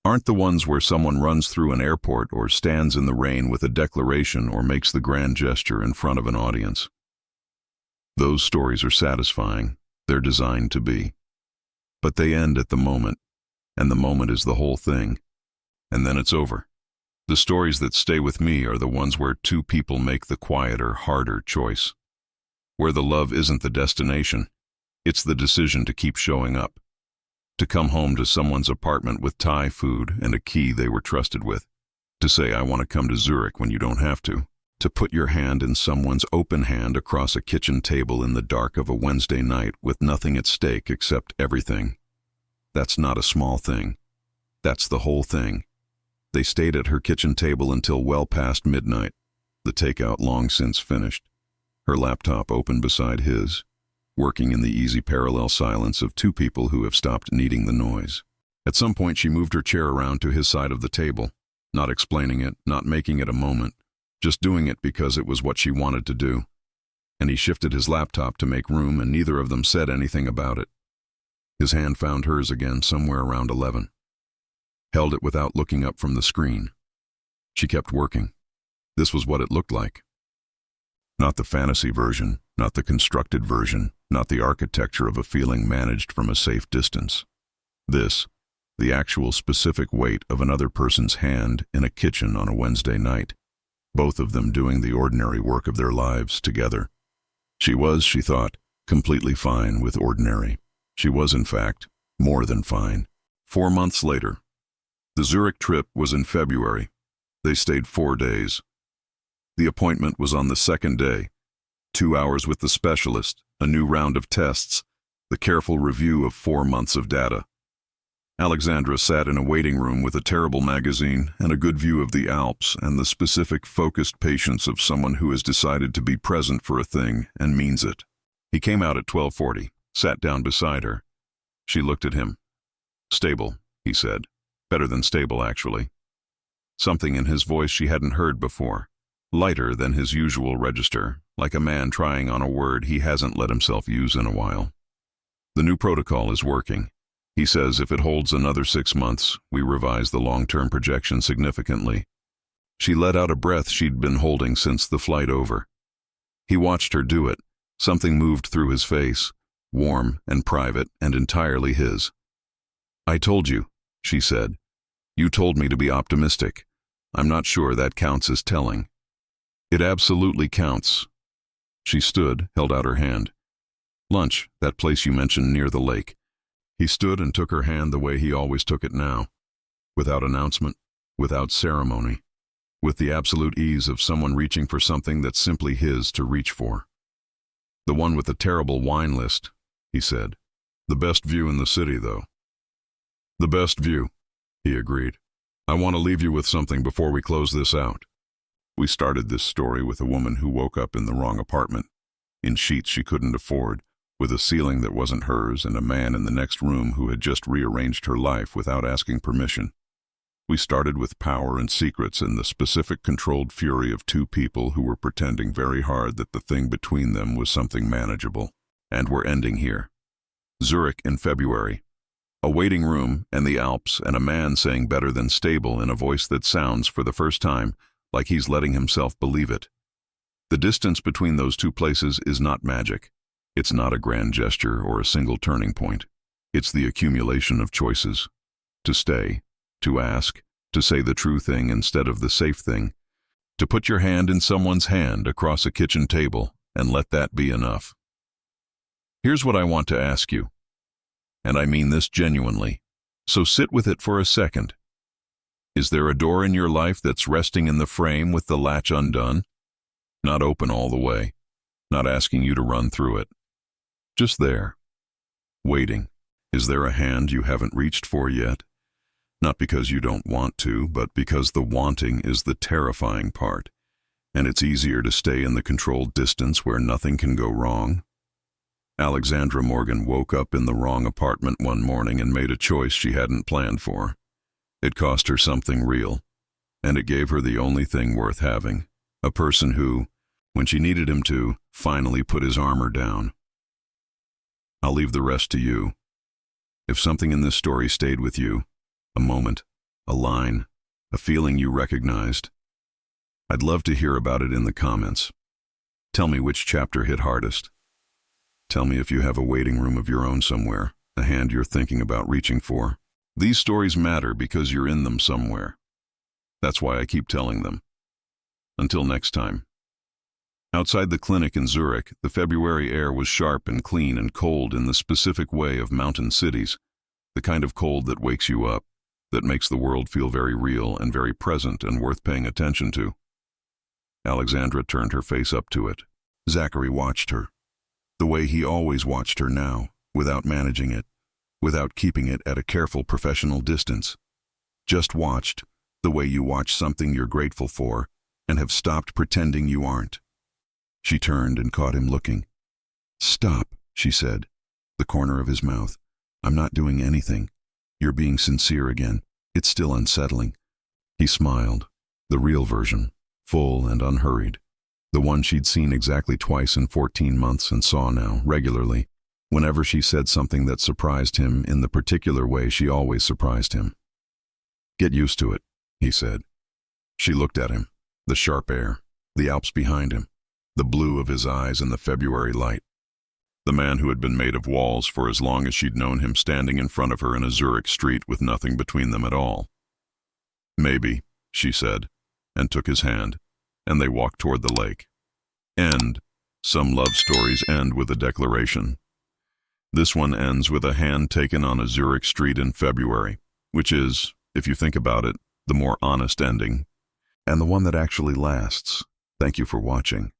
aren't the ones where someone runs through an airport or stands in the rain with a declaration or makes the grand gesture in front of an audience. Those stories are satisfying, they're designed to be. But they end at the moment, and the moment is the whole thing, and then it's over. The stories that stay with me are the ones where two people make the quieter, harder choice. Where the love isn't the destination, it's the decision to keep showing up. To come home to someone's apartment with Thai food and a key they were trusted with. To say I want to come to Zurich when you don't have to. To put your hand in someone's open hand across a kitchen table in the dark of a Wednesday night with nothing at stake except everything. That's not a small thing. That's the whole thing. They stayed at her kitchen table until well past midnight, the takeout long since finished. Her laptop open beside his, working in the easy parallel silence of two people who have stopped needing the noise. At some point she moved her chair around to his side of the table, not explaining it, not making it a moment, just doing it because it was what she wanted to do. And he shifted his laptop to make room, and neither of them said anything about it. His hand found hers again somewhere around 11. Held it without looking up from the screen. She kept working. This was what it looked like. Not the fantasy version, not the constructed version, not the architecture of a feeling managed from a safe distance. This, the actual specific weight of another person's hand in a kitchen on a Wednesday night, both of them doing the ordinary work of their lives together. She was, she thought, completely fine with ordinary. She was, in fact, more than fine. 4 months later. The Zurich trip was in February. They stayed 4 days. The appointment was on the second day. 2 hours with the specialist, a new round of tests, the careful review of 4 months of data. Alexandra sat in a waiting room with a terrible magazine and a good view of the Alps and the specific focused patience of someone who has decided to be present for a thing and means it. He came out at 12:40, sat down beside her. She looked at him. Stable, he said. Better than stable, actually. Something in his voice she hadn't heard before. Lighter than his usual register, like a man trying on a word he hasn't let himself use in a while. The new protocol is working. He says if it holds another 6 months, we revise the long-term projection significantly. She let out a breath she'd been holding since the flight over. He watched her do it. Something moved through his face, warm and private and entirely his. I told you, she said. You told me to be optimistic. I'm not sure that counts as telling. It absolutely counts. She stood, held out her hand. Lunch, that place you mentioned near the lake. He stood and took her hand the way he always took it now. Without announcement, without ceremony. With the absolute ease of someone reaching for something that's simply his to reach for. The one with the terrible wine list, he said. The best view in the city, though. The best view, he agreed. I want to leave you with something before we close this out. We started this story with a woman who woke up in the wrong apartment, in sheets she couldn't afford, with a ceiling that wasn't hers and a man in the next room who had just rearranged her life without asking permission. We started with power and secrets and the specific controlled fury of two people who were pretending very hard that the thing between them was something manageable. And we're ending here. Zurich in February. A waiting room and the Alps and a man saying better than stable in a voice that sounds, for the first time, like he's letting himself believe it. The distance between those two places is not magic. It's not a grand gesture or a single turning point. It's the accumulation of choices. To stay, to ask, to say the true thing instead of the safe thing, to put your hand in someone's hand across a kitchen table and let that be enough. Here's what I want to ask you, and I mean this genuinely, so sit with it for a second. Is there a door in your life that's resting in the frame with the latch undone? Not open all the way, not asking you to run through it. Just there, waiting. Is there a hand you haven't reached for yet? Not because you don't want to, but because the wanting is the terrifying part, and it's easier to stay in the controlled distance where nothing can go wrong. Alexandra Morgan woke up in the wrong apartment one morning and made a choice she hadn't planned for. It cost her something real, and it gave her the only thing worth having, a person who, when she needed him to, finally put his armor down. I'll leave the rest to you. If something in this story stayed with you, a moment, a line, a feeling you recognized, I'd love to hear about it in the comments. Tell me which chapter hit hardest. Tell me if you have a waiting room of your own somewhere, a hand you're thinking about reaching for. These stories matter because you're in them somewhere. That's why I keep telling them. Until next time. Outside the clinic in Zurich, the February air was sharp and clean and cold in the specific way of mountain cities, the kind of cold that wakes you up, that makes the world feel very real and very present and worth paying attention to. Alexandra turned her face up to it. Zackary watched her, the way he always watched her now, without managing it, without keeping it at a careful professional distance. Just watched, the way you watch something you're grateful for and have stopped pretending you aren't. She turned and caught him looking. "Stop," she said, the corner of his mouth. "I'm not doing anything. You're being sincere again. It's still unsettling." He smiled, the real version, full and unhurried, the one she'd seen exactly twice in 14 months and saw now, regularly, whenever she said something that surprised him in the particular way she always surprised him. "Get used to it," he said. She looked at him, the sharp air, the Alps behind him, the blue of his eyes in the February light. The man who had been made of walls for as long as she'd known him, standing in front of her in a Zurich street with nothing between them at all. "Maybe," she said, and took his hand, and they walked toward the lake. End. Some love stories end with a declaration. This one ends with a hand taken on a Zurich street in February, which is, if you think about it, the more honest ending, and the one that actually lasts. Thank you for watching.